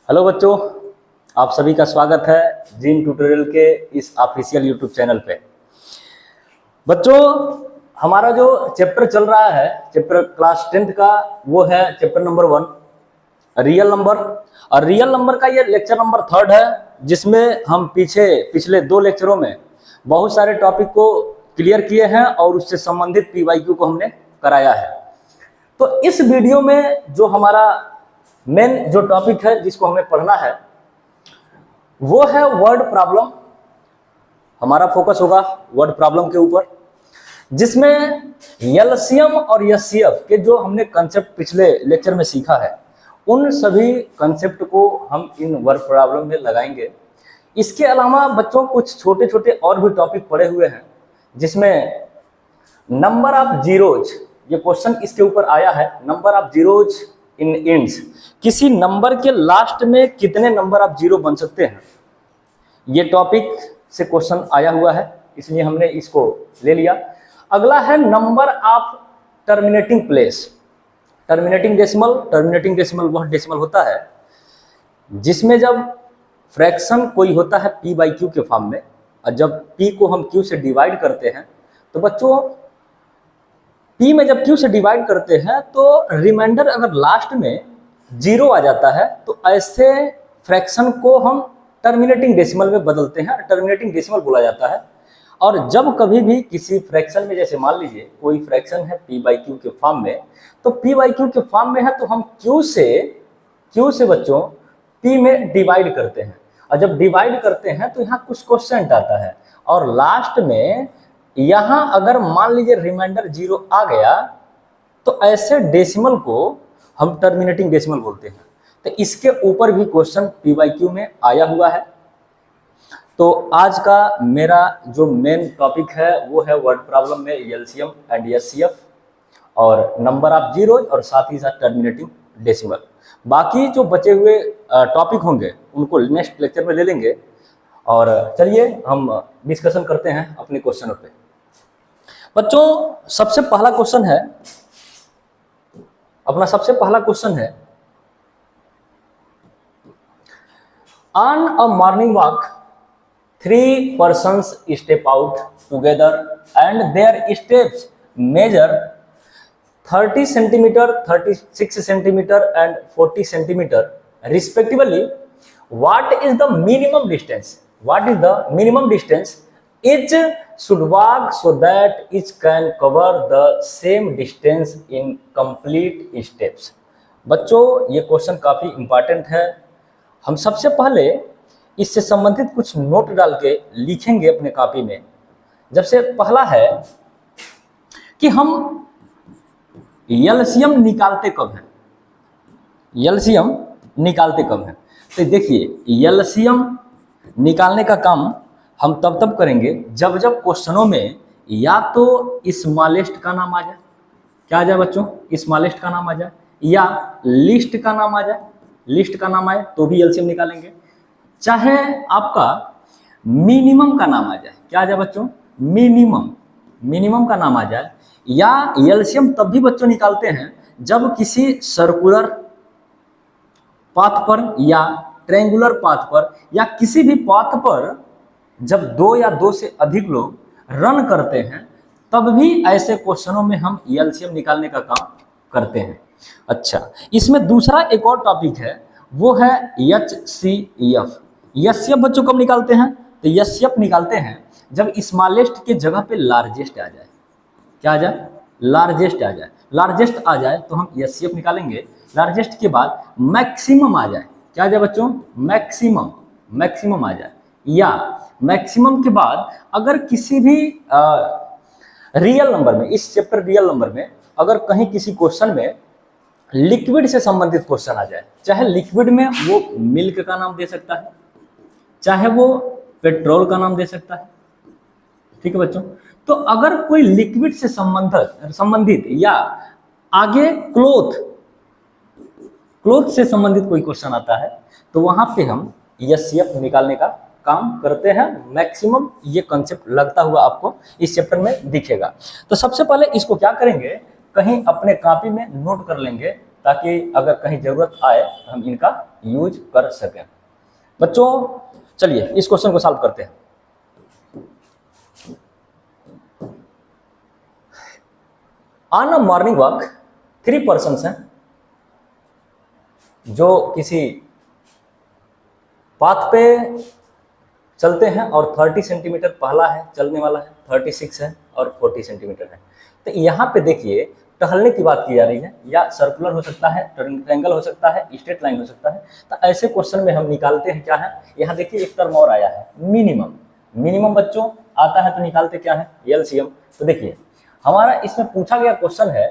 Hello बच्चों, आप सभी का स्वागत है जीन ट्यूटोरियल के इस ऑफिशियल यूट्यूब चैनल पे। बच्चों, हमारा जो चैप्टर चल रहा है, चैप्टर क्लास 10th का, वो है चैप्टर नंबर 1 रियल नंबर। और रियल नंबर का ये लेक्चर नंबर 3 है, जिसमें हम पिछले 2 लेक्चरों में बहुत सारे टॉपिक को क्लियर किए हैं और उससे संबंधित पीवाईक्यू को हमने कराया है। तो इस वीडियो में जो हमारा मेन जो टॉपिक है जिसको हमें पढ़ना है वो है वर्ड प्रॉब्लम। हमारा फोकस होगा वर्ड प्रॉब्लम के ऊपर, जिसमें एलसीएम और एचसीएफ के जो हमने कंसेप्ट पिछले लेक्चर में सीखा है, उन सभी कंसेप्ट को हम इन वर्ड प्रॉब्लम में लगाएंगे। इसके अलावा बच्चों कुछ छोटे छोटे और भी टॉपिक पड़े हुए हैं, जिसमें नंबर ऑफ जीरोज, ये क्वेश्चन इसके ऊपर आया है, number of zeros in ends, किसी नंबर के लास्ट में कितने नंबर ऑफ जीरो बन सकते हैं, ये टॉपिक से क्वेश्चन आया हुआ है, इसलिए हमने इसको ले लिया। अगला है number of terminating place. Terminating decimal वह डेसिमल होता है जिसमें जब फ्रैक्शन कोई होता है p बाई क्यू के फॉर्म में, और जब p को हम q से डिवाइड करते हैं तो बच्चों p में जब q से डिवाइड करते हैं तो रिमाइंडर अगर लास्ट में 0 आ जाता है तो ऐसे फ्रैक्शन को हम टर्मिनेटिंग डेसिमल में बदलते हैं, टर्मिनेटिंग डेसिमल बोला जाता है। और जब कभी भी किसी फ्रैक्शन में, जैसे मान लीजिए कोई फ्रैक्शन है p बाई क्यू के फॉर्म में, तो p बाई क्यू के फॉर्म में है तो हम q से बच्चों p में डिवाइड करते हैं, और जब डिवाइड करते हैं तो यहाँ कुछ क्वेश्चन आता है, और लास्ट में यहां अगर मान लीजिए रिमाइंडर 0 आ गया तो ऐसे डेसिमल को हम टर्मिनेटिंग डेसिमल बोलते हैं। तो इसके ऊपर भी क्वेश्चन पीवाईक्यू में आया हुआ है। तो आज का मेरा जो मेन टॉपिक है वो है वर्ड प्रॉब्लम में एलसीएम एंड एचसीएफ और नंबर ऑफ जीरोज और साथ ही साथ टर्मिनेटिंग डेसिमल। बाकी जो बचे हुए टॉपिक होंगे उनको नेक्स्ट लेक्चर में ले लेंगे। और चलिए हम डिस्कशन करते हैं अपने क्वेश्चनों पे। बच्चों, सबसे पहला क्वेश्चन है on a morning walk 3 persons step out together and their steps measure 30 centimeter, 36 centimeter and 40 centimeter respectively. What is the minimum distance each should walk so that each can cover the same distance in complete steps? बच्चों, ये question काफी important है। हम सबसे पहले इससे संबंधित कुछ नोट डाल के लिखेंगे अपने कॉपी में। जब से पहला है कि हम एलसीएम निकालते कब है। तो देखिए, एलसीएम निकालने का काम हम तब करेंगे जब क्वेश्चनों में या तो स्मॉलेस्ट का नाम आ जाए, क्या आ जाए बच्चों, स्मॉलेस्ट का नाम आ जाए, या लिस्ट का नाम आ जाए। लिस्ट का नाम आए तो भी एलसीएम निकालेंगे, चाहे आपका मिनिमम का नाम आ जाए। क्या आ जाए बच्चों, मिनिमम का नाम आ जाए। या एलसीएम तब भी बच्चों निकालते हैं जब किसी सर्कुलर पाथ पर या ट्रायंगुलर पाथ पर या किसी भी पाथ पर जब 2 या 2 से अधिक लोग रन करते हैं, तब भी ऐसे क्वेश्चनों में हम एलसीएम निकालने का काम करते हैं। अच्छा, इसमें दूसरा एक और टॉपिक है, वो है एचसीएफ। एचसीएफ बच्चों कब निकालते हैं? तो एचसीएफ निकालते हैं जब स्मॉलेस्ट के जगह पे लार्जेस्ट आ जाए। क्या आ जाए? लार्जेस्ट आ जाए। लार्जेस्ट आ जाए तो हम एचसीएफ निकालेंगे। लार्जेस्ट के बाद मैक्सिमम आ जाए। क्या आ जाए बच्चों? मैक्सिमम आ जाए। या मैक्सिमम के बाद अगर किसी भी रियल नंबर में, इस चैप्टर रियल नंबर में अगर कहीं किसी क्वेश्चन में लिक्विड से संबंधित क्वेश्चन आ जाए, चाहे लिक्विड में वो मिल्क का नाम दे सकता है, चाहे वो पेट्रोल का नाम दे सकता है, ठीक है बच्चों। तो अगर कोई लिक्विड से संबंधित या आगे क्लोथ से संबंधित कोई क्वेश्चन आता है तो वहां पे हम एचसीएफ निकालने का काम करते हैं। मैक्सिमम ये कंसेप्ट लगता हुआ आपको इस चैप्टर में दिखेगा। तो सबसे पहले इसको क्या करेंगे, कहीं अपने कॉपी में नोट कर लेंगे ताकि अगर कहीं जरूरत आए तो हम इनका यूज कर सकें। बच्चों चलिए इस क्वेश्चन को सॉल्व करते हैं। On a morning walk 3 persons हैं जो किसी पाथ पे चलते हैं और 30 सेंटीमीटर पहला है चलने वाला है, 36 है और 40 सेंटीमीटर है। तो यहाँ पे देखिए टहलने की बात की जा रही है, या सर्कुलर हो सकता है, ट्रायंगल हो सकता है, स्ट्रेट लाइन हो सकता है। तो ऐसे क्वेश्चन में हम निकालते हैं क्या है, यहाँ देखिए एक टर्म और आया है मिनिमम। मिनिमम बच्चों आता है तो निकालते क्या है, एलसीएम। तो देखिए हमारा इसमें पूछा गया क्वेश्चन है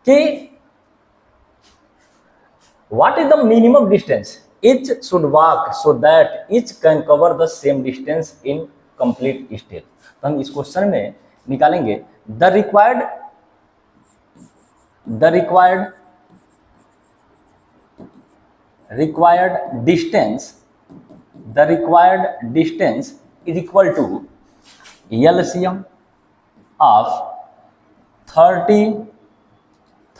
कि what is the minimum distance each should walk so that each can cover the same distance in complete step। तो हम इस क्वेश्चन में निकालेंगे the required distance is equal to LCM of 30,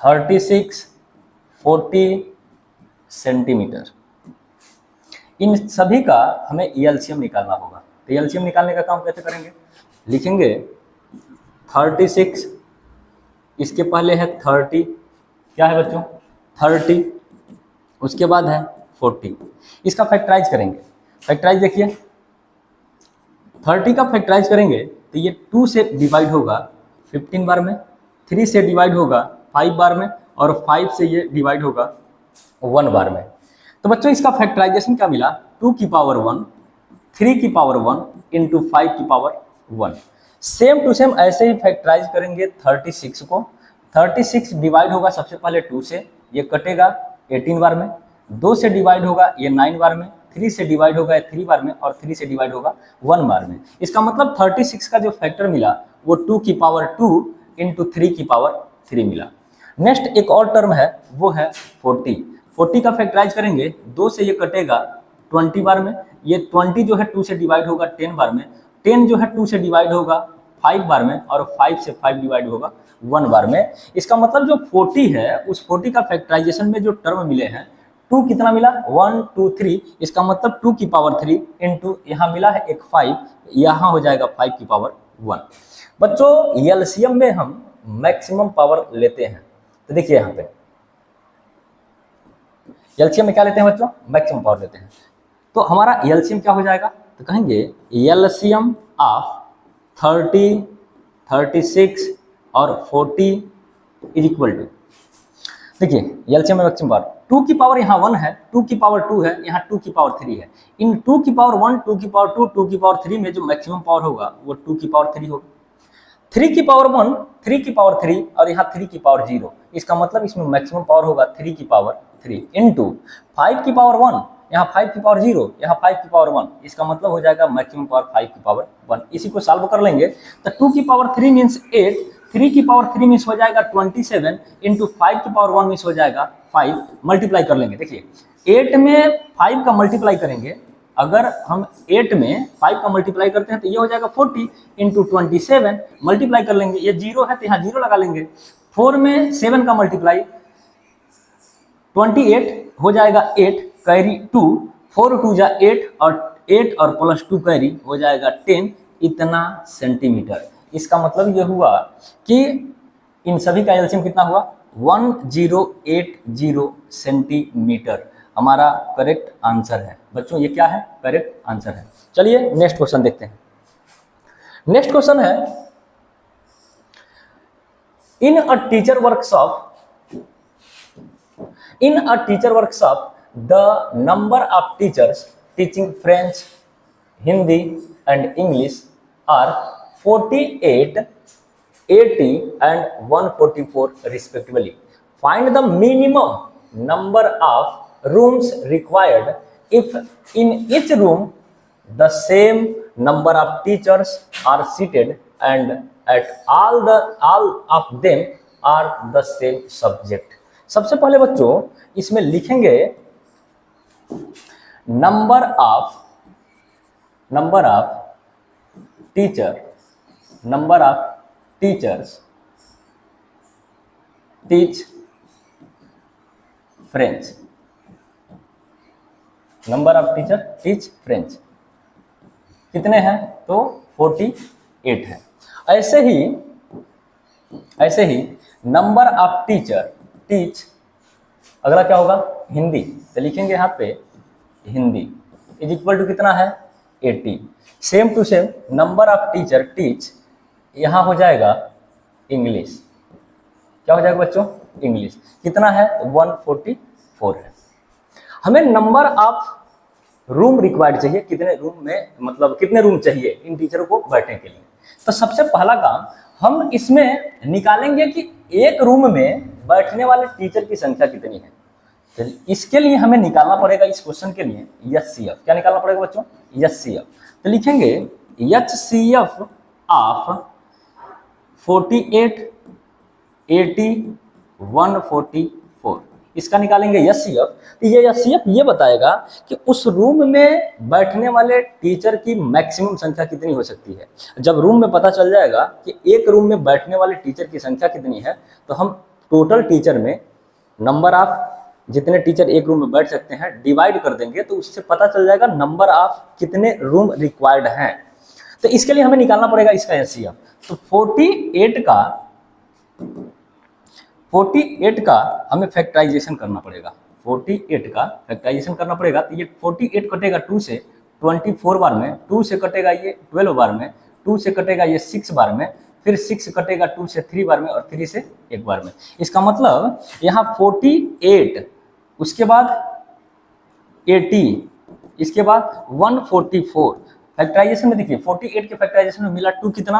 36, 40 centimetre. इन सभी का हमें एलसीएम निकालना होगा। तो एलसीएम निकालने का काम कैसे करेंगे, लिखेंगे 36, इसके पहले है 30, क्या है बच्चों 30, उसके बाद है 40। इसका फैक्टराइज करेंगे। फैक्टराइज देखिए 30 का फैक्टराइज करेंगे तो ये 2 से डिवाइड होगा 15 बार में, 3 से डिवाइड होगा 5 बार में, और 5 से ये डिवाइड होगा 1 बार में। तो बच्चों इसका फैक्टराइजेशन क्या मिला, 2 की पावर 1, 3 की पावर 1 इंटू 5 की पावर 1। सेम टू सेम ऐसे ही फैक्टराइज करेंगे 36 को। 36 डिवाइड होगा सबसे पहले 2 से, ये कटेगा 18 बार में, 2 से डिवाइड होगा ये 9 बार में, 3 से डिवाइड होगा 3 बार में, और 3 से डिवाइड होगा 1 बार में। इसका मतलब 36 का जो फैक्टर मिला वो 2 की पावर 2 इंटू 3 की पावर 3 मिला। नेक्स्ट एक और टर्म है वो है 40। 40 का फैक्टराइज करेंगे, 2 से ये कटेगा 20 बार में, ये 20 जो है 2 से डिवाइड होगा 10 बार में, 10 जो है 2 से डिवाइड होगा 5 बार में, और 5 से 5 डिवाइड होगा 1 बार में। इसका मतलब जो 40 है उस 40 का फैक्टराइजेशन में जो टर्म मिले हैं 2 कितना मिला 1 2 3, इसका मतलब 2 की पावर 3 इंटू यहाँ मिला है एक 5, यहाँ हो जाएगा 5 की पावर 1। बच्चों एलसीएम में हम मैक्सिमम पावर लेते हैं। तो देखिए यहाँ पे एलसीएम में क्या लेते हैं बच्चों, मैक्सिमम पावर लेते हैं। तो हमारा एलसीएम क्या हो जाएगा, तो कहेंगे एलसीएम ऑफ 30, 36 और 40 इज इक्वल टू, देखिए एलसीएम में मैक्सिमम पावर 2 की पावर यहाँ 1 है, 2 की पावर 2 है, यहाँ 2 की पावर 3 है। इन 2 की पावर 1, 2 की पावर 2, 2 की पावर 3 में जो मैक्सिमम पावर होगा वो 2 की पावर 3 होगा। 3 की पावर 1, 3 की पावर 3 और यहाँ 3 की पावर 0, इसका मतलब इसमें मैक्सिमम पावर होगा 3 की पावर 3 इंटू 5 की पावर 1, यहाँ 5 की पावर 0, यहाँ 5 की पावर 1, इसका मतलब हो जाएगा मैक्सिमम पावर 5 की पावर 1। इसी को सॉल्व कर लेंगे तो 2 की पावर 3 मीन्स 8, 3 की पावर 3 मीन्स हो जाएगा 27 इंटू 5 की पावर 1 मीन्स हो जाएगा 5। मल्टीप्लाई कर लेंगे, देखिए 8 में 5 का मल्टीप्लाई करेंगे, अगर हम 8 में 5 का मल्टीप्लाई करते हैं तो ये हो जाएगा 40 इंटू 27, मल्टीप्लाई कर लेंगे, ये 0 है तो यहाँ 0 लगा लेंगे। 4 में 7 का मल्टीप्लाई 28 हो जाएगा 8, कैरी 2, 4 2 जा 8 और प्लस 2 कैरी हो जाएगा 10, इतना सेंटीमीटर। इसका मतलब ये हुआ कि इन सभी का एलसीएम कितना हुआ 1080 सेंटीमीटर हमारा करेक्ट आंसर है। बच्चों ये क्या है, करेक्ट आंसर है। चलिए नेक्स्ट क्वेश्चन देखते हैं। नेक्स्ट क्वेश्चन है in a teacher workshop the number of teachers teaching French, Hindi and English are 48, 80 and 144 respectively. Find the minimum number of rooms required if in each room the same number of teachers are seated and at all of them are the same subject. सबसे पहले बच्चों इसमें लिखेंगे number of teachers teach French, number of teacher teach French कितने हैं? तो 48 है। ऐसे ही नंबर ऑफ टीचर टीच, अगला क्या होगा? हिंदी। तो लिखेंगे यहाँ पे हिंदी इज इक्वल टू कितना है? 80। Same to same number of teacher teach, यहाँ हो जाएगा इंग्लिश। क्या हो जाएगा बच्चों? इंग्लिश। कितना है? 144 है। हमें नंबर ऑफ रूम रिक्वायर्ड चाहिए, कितने रूम में, मतलब कितने रूम चाहिए इन टीचरों को बैठने के लिए। तो सबसे पहला काम हम इसमें निकालेंगे कि एक रूम में बैठने वाले टीचर की संख्या कितनी है। तो इसके लिए हमें निकालना पड़ेगा इस क्वेश्चन के लिए HCF। क्या निकालना पड़ेगा बच्चों? HCF। तो लिखेंगे HCF ऑफ 48, 80, 144, इसका निकालेंगे HCF। तो ये HCF ये बताएगा कि उस रूम में बैठने वाले टीचर की मैक्सिमम संख्या कितनी हो सकती है। जब रूम में पता चल जाएगा कि एक रूम में बैठने वाले टीचर की संख्या कितनी है, तो हम टोटल टीचर में नंबर ऑफ जितने टीचर एक रूम में बैठ सकते हैं डिवाइड कर देंगे, तो उससे पता चल जाएगा नंबर ऑफ कितने रूम रिक्वायर्ड हैं। तो इसके लिए हमें निकालना पड़ेगा इसका HCF। तो 48 का हमें फैक्टराइजेशन करना पड़ेगा। 48 का फैक्टराइजेशन करना पड़ेगा। तो ये 48 कटेगा 2 से 24 बार में, 2 से कटेगा ये 12 बार में, 2 से कटेगा ये 6 बार में, फिर 6 कटेगा 2 से 3 बार में और 3 से 1 बार में। इसका मतलब यहाँ 48, उसके बाद 80, इसके बाद 144। फैक्टराइजेशन में देखिए 48 के फैक्टराइजेशन में मिला 2 कितना?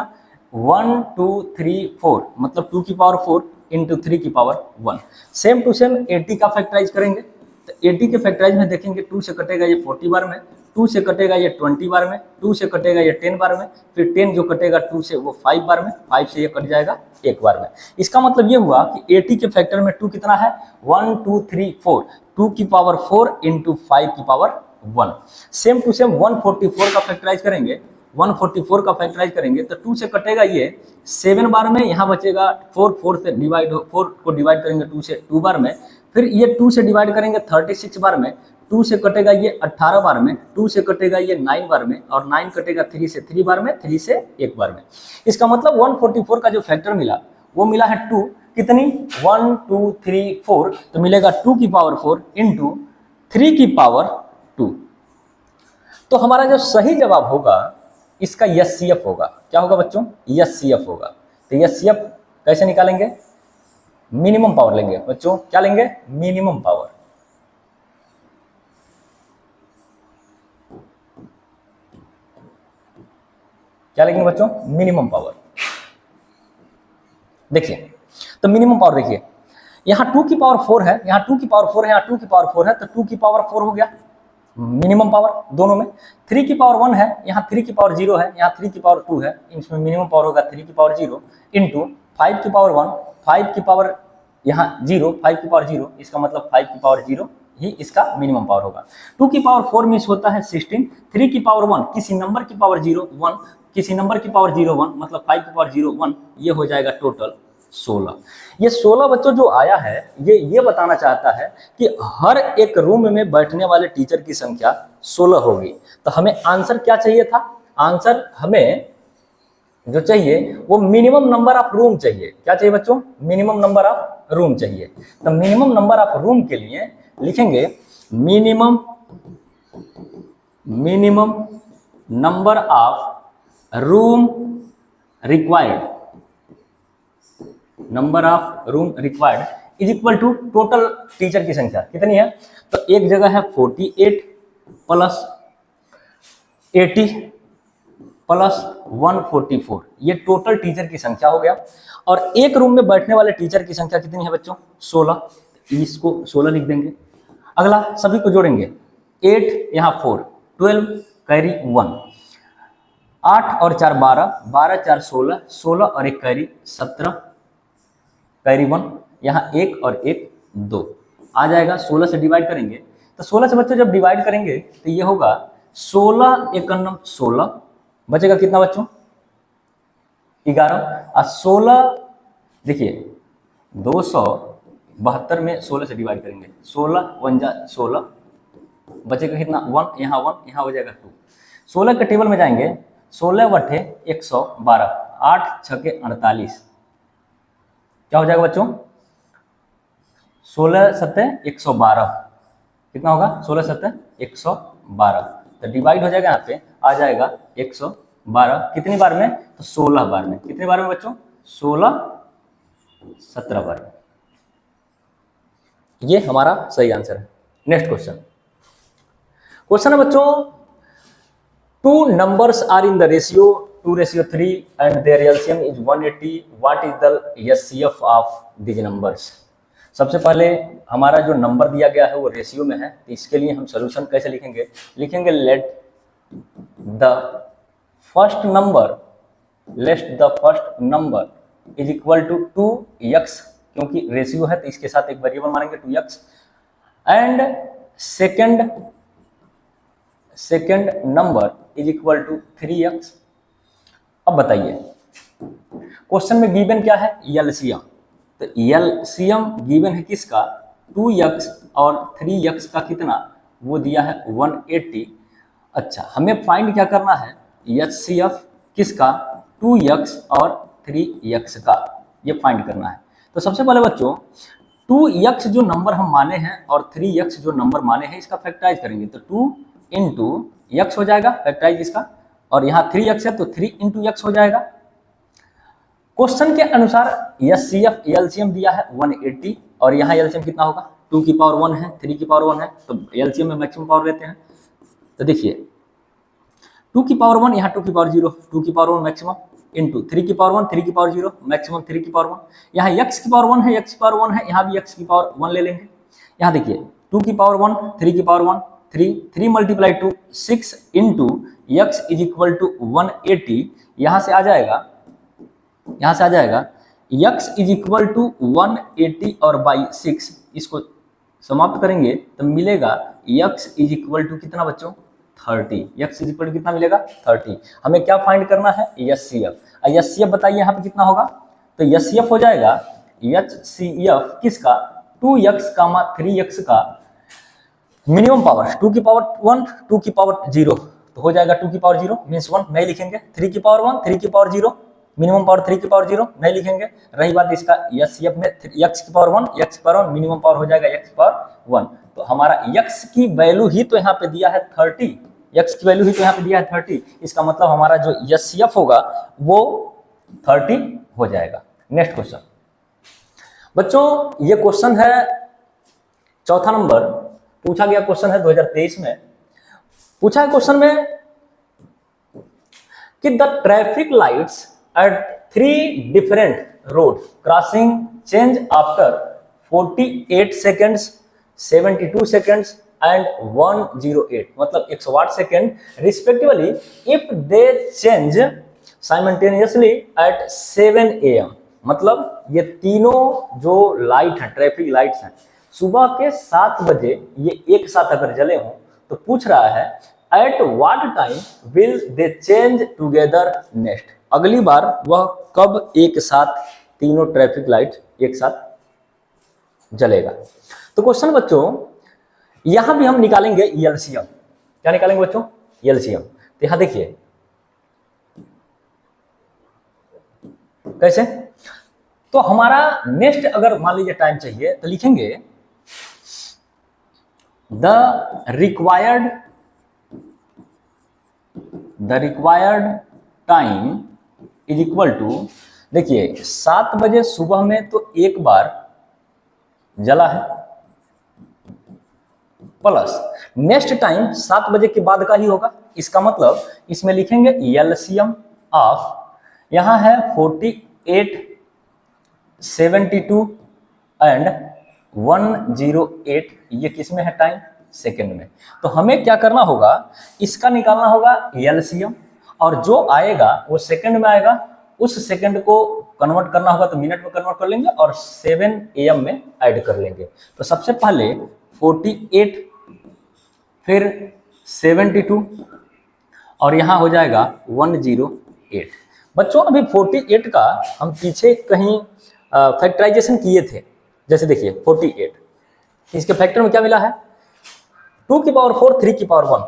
1 2 3 4, मतलब 2 की पावर 4 इंटू 3 की पावर 1। सेम टू सेम 80 का फैक्टराइज करेंगे। तो 80 के फैक्टराइज में देखेंगे 2 से कटेगा ये 40 बार में, 2 से कटेगा ये 20 बार में, 2 से कटेगा ये 10 बार में, फिर 10 जो कटेगा 2 से वो 5 बार में, 5 से ये कट जाएगा 1 बार में। इसका मतलब ये हुआ कि 80 के फैक्टर में 2 कितना है? 1 2 3 4, 2 की पावर 4 इंटू 5 की पावर 1। सेम टू सेम 144 का फैक्टराइज करेंगे। 144 का फैक्टराइज करेंगे तो 2 से कटेगा ये 7 बार में, यहाँ बचेगा 4 से डिवाइड, 4 को डिवाइड करेंगे 2 से 2 बार में, फिर ये 2 से डिवाइड करेंगे 36 बार में, 2 से कटेगा ये 18 बार में, 2 से कटेगा ये 9 बार में, और 9 कटेगा 3 से 3 बार में, 3 से 1 बार में। इसका मतलब 144 का जो फैक्टर मिला वो मिला है 2, कितनी? 1 2 3 4, तो मिलेगा 2 की पावर 4 इंटू 3 की पावर 2। तो हमारा जो सही जवाब होगा इसका HCF होगा। क्या होगा बच्चों? HCF होगा। तो HCF कैसे निकालेंगे? मिनिमम पावर लेंगे बच्चों। क्या लेंगे? Minimum power. क्या लेंगे बच्चों? Minimum power. देखिए तो मिनिमम पावर देखिए, यहाँ 2 की पावर 4 है, यहाँ 2 की पावर 4 है, यहाँ 2 की पावर 4 है, तो 2 की पावर 4 हो गया मिनिमम पावर दोनों में। 3 की पावर 1 है, यहाँ 3 की पावर 0 है, यहाँ 3 की पावर 2 है, इसमें मिनिमम पावर होगा 3 की पावर 0 इंटू 5 की पावर 1, 5 की पावर यहाँ 0, 5 की पावर 0, इसका मतलब 5 की पावर 0 ही इसका मिनिमम पावर होगा। 2 की पावर 4 मिस होता है 16, 3 की पावर 1 किसी नंबर की पावर 0 1, किसी नंबर की पावर 0 1, मतलब 5 की पावर 0 1, ये हो जाएगा टोटल 16। ये 16 बच्चों जो आया है ये बताना चाहता है कि हर एक रूम में बैठने वाले टीचर की संख्या 16 होगी। तो हमें आंसर क्या चाहिए था? आंसर हमें जो चाहिए वो मिनिमम नंबर ऑफ रूम चाहिए। क्या चाहिए बच्चों? मिनिमम नंबर ऑफ रूम चाहिए। तो मिनिमम नंबर ऑफ रूम के लिए लिखेंगे minimum number of room required, number of room required is equal to total teacher की संख्या कितनी है? तो एक जगह है 48 प्लस 80 प्लस 144, ये टोटल टीचर की संख्या हो गया। और एक रूम में बैठने वाले टीचर की संख्या कितनी है बच्चों? 16, इसको 16 लिख देंगे। अगला सभी को जोड़ेंगे, 8 यहाँ 4, 12 कैरी 1, 8 और 4 12, 12 4 16, 16 और 1 कैरी 17, कैरी 1, यहाँ 1 और 1 2 आ जाएगा। 16 से डिवाइड करेंगे तो 16 से बच्चों जब डिवाइड करेंगे तो ये होगा 16 एकन्नम 16, बचेगा कितना बच्चों? 11। और 16 देखिए 200 72 में 16 से डिवाइड करेंगे, 16 1 जा 16, बचेगा कितना 1, यहाँ 1, यहाँ हो जाएगा 2। 16 के टेबल में जाएंगे, 16 बटे 112, 8 छके 48, क्या हो जाएगा बच्चों 16 सत्ते 112, कितना होगा 16 सत्ते 112, तो डिवाइड हो जाएगा, यहाँ पे आ जाएगा 112, कितनी बार में तो 16 बार में, कितनी बार में बच्चों 16 17 बार में। ये हमारा सही आंसर है। नेक्स्ट क्वेश्चन, क्वेश्चन है बच्चों, two numbers are in the ratio 2:3 and their LCM is 180, what is the HCF of this numbers. सबसे पहले हमारा जो नंबर दिया गया है वो रेशियो में है, तो इसके लिए हम सोल्यूशन कैसे लिखेंगे, लिखेंगे let the first number is equal to 2x, क्योंकि रेशियो है तो इसके साथ एक वेरिएबल मानेंगे 2x, and second number is equal to 3x। अब बताइए क्वेश्चन में गिवन क्या है एलसीएम, तो एलसीएम गिवन है किसका 2x और 3x का कितना वो दिया है 180। अच्छा हमें फाइंड क्या करना है एचसीएफ किसका 2x और 3x का, ये फाइंड करना है। तो सबसे पहले बच्चों 2x जो नंबर हम माने हैं और 3x जो नंबर माने हैं इसका फैक्टराइज करेंगे, तो 2 इंटू x हो जाएगा फैक्टराइज इसका, और यहाँ 3x है तो 3 इंटू x हो जाएगा। क्वेश्चन के अनुसार एचसीएफ एलसीएम दिया है 180 और यहाँ एलसीएम कितना होगा 2 की पावर 1 है 3 की पावर 1 है, तो एलसीएम में मैक्सिमम पावर लेते हैं। तो देखिए 2 की पावर 1 यहाँ 2 की पावर 0, 2 की पावर 1 मैक्सिमम, इंटू 3 की पावर 1 3 की पावर 0 मैक्सिमम 3 की पावर 1, यहाँ x की पावर 1 है x की पावर 1 है, यहाँ भी x की पावर 1 ले लेंगे। यहाँ देखिए 2 की पावर 1 3 की power 1 3 multiply 2 6 into x is equal to 180, यहाँ से आ जाएगा x इज इक्वल टू 180 और बाई 6, इसको समाप्त करेंगे तो मिलेगा x इज इक्वल टू कितना बच्चों 30, x इज इक्वल टू कितना मिलेगा 30। हमें क्या फाइंड करना है एचसीएफ, एचसीएफ बताइए यहाँ पे कितना होगा, तो एचसीएफ हो जाएगा एचसीएफ किसका 2x, 3x का मिनिमम पावर 2 की पावर 1 2 की पावर 0, तो हो जाएगा 2 की पावर 0 मीन्स 1 नहीं लिखेंगे, 3 की पावर 1 3 की पावर 0 मिनिमम पावर 3 की पावर 0 नहीं लिखेंगे। रही बात इसका एचसीएफ में x की पावर 1 x की पावर 1 मिनिमम पावर हो जाएगा x की पावर 1, तो हमारा x की वैल्यू ही तो यहाँ पे दिया है 30, x की वैल्यू ही तो यहाँ पे दिया है 30, इसका मतलब हमारा जो एचसीएफ होगा वो 30 हो जाएगा। नेक्स्ट क्वेश्चन बच्चों, ये क्वेश्चन है चौथा नंबर, पूछा गया क्वेश्चन है 2023 में, पूछा है क्वेश्चन में कि the traffic lights at 3 different road crossing change after 48 seconds 72 seconds and 108, मतलब 108 second respectively if they change simultaneously at 7 AM, मतलब ये तीनों जो लाइट हैं ट्रैफिक लाइट्स हैं सुबह के 7 बजे ये एक साथ अगर जले हों, तो पूछ रहा है at what time will they change together next, अगली बार वह कब एक साथ तीनों ट्रैफिक लाइट एक साथ जलेगा। तो क्वेश्चन बच्चों यहां भी हम निकालेंगे एलसीएम, क्या निकालेंगे बच्चों एलसीएम, तो यहां देखिए कैसे, तो हमारा नेक्स्ट अगर मान लीजिए टाइम चाहिए तो लिखेंगे the required time is equal to, देखिए 7 बजे सुबह में तो एक बार जला है, प्लस नेक्स्ट टाइम 7 बजे के बाद का ही होगा, इसका मतलब इसमें लिखेंगे एलसीएम ऑफ, यहां है 48 72 एंड 108, ये किस में है टाइम सेकंड में। तो हमें क्या करना होगा, इसका निकालना होगा एलसीएम, और जो आएगा वो सेकंड में आएगा, उस सेकंड को कन्वर्ट करना होगा तो मिनट में कन्वर्ट कर लेंगे और 7 AM में ऐड कर लेंगे। तो सबसे पहले 48 फिर 72 और यहाँ हो जाएगा 108। बच्चों अभी 48 का हम पीछे कहीं फैक्टराइजेशन किए थे, जैसे देखिए 48, इसके फैक्टर में क्या मिला है 2 की पावर 4 3 की पावर 1,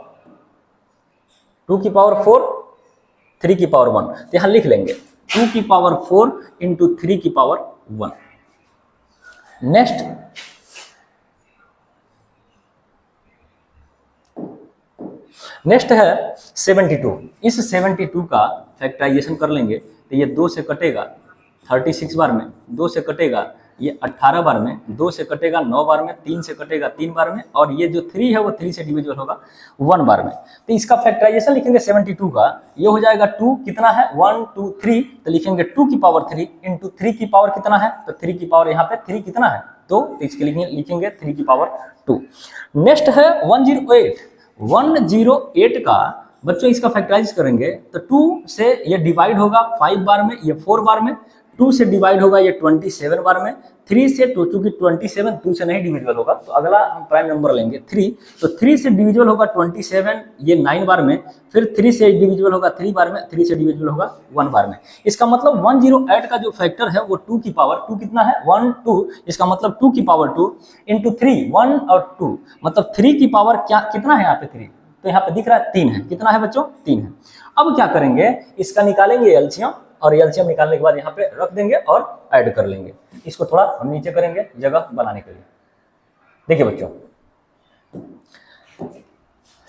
2 की पावर 4 3 की पावर 1, तो यहां लिख लेंगे 2 की पावर 4 इंटू 3 की पावर 1। नेक्स्ट है 72। इस 72 का फैक्टराइजेशन कर लेंगे तो ये 2 से कटेगा 36 बार में, 2 से कटेगा ये 18 बार में, 2 से कटेगा 9 बार में, 3 से कटेगा 3 बार में, और ये जो 3 है वो 3 से डिविजिबल होगा 1 बार में। तो इसका फैक्टराइजेशन लिखेंगे 72 का, ये हो जाएगा 2 कितना है 1 2 3, तो लिखेंगे 2 की पावर 3 इंटू 3 की पावर कितना है, तो 3 की पावर यहाँ पे 3 कितना है, तो इसके लिए लिखेंगे 3 की पावर 2। नेक्स्ट है 108। 108 का बच्चों इसका फैक्टराइज करेंगे तो 2 से ये डिवाइड होगा 5 बार में, ये 4 बार में, 2 से डिवाइड होगा ये 27 बार में, 3 से 2 चूंकि 27 2 से नहीं डिविजिबल होगा तो अगला हम प्राइम नंबर लेंगे 3, तो 3 से डिविजिबल होगा 27 ये 9 बार में, फिर 3 से डिविजिबल होगा 3 बार में, 3 से डिविजिबल होगा 1 बार में। इसका मतलब 108 का जो फैक्टर है वो 2 की पावर 2 कितना है 1 2, इसका मतलब 2 की पावर 2 इंटू 3 1 और 2, मतलब 3 की पावर क्या कितना है यहाँ पे 3, तो यहाँ पे दिख रहा है 3 है, कितना है बच्चों 3 है। अब क्या करेंगे इसका निकालेंगे एलसीएम, और एलसीएम निकालने के बाद यहाँ पे रख देंगे और ऐड कर लेंगे। इसको थोड़ा हम नीचे करेंगे जगह बनाने के लिए। देखिए बच्चों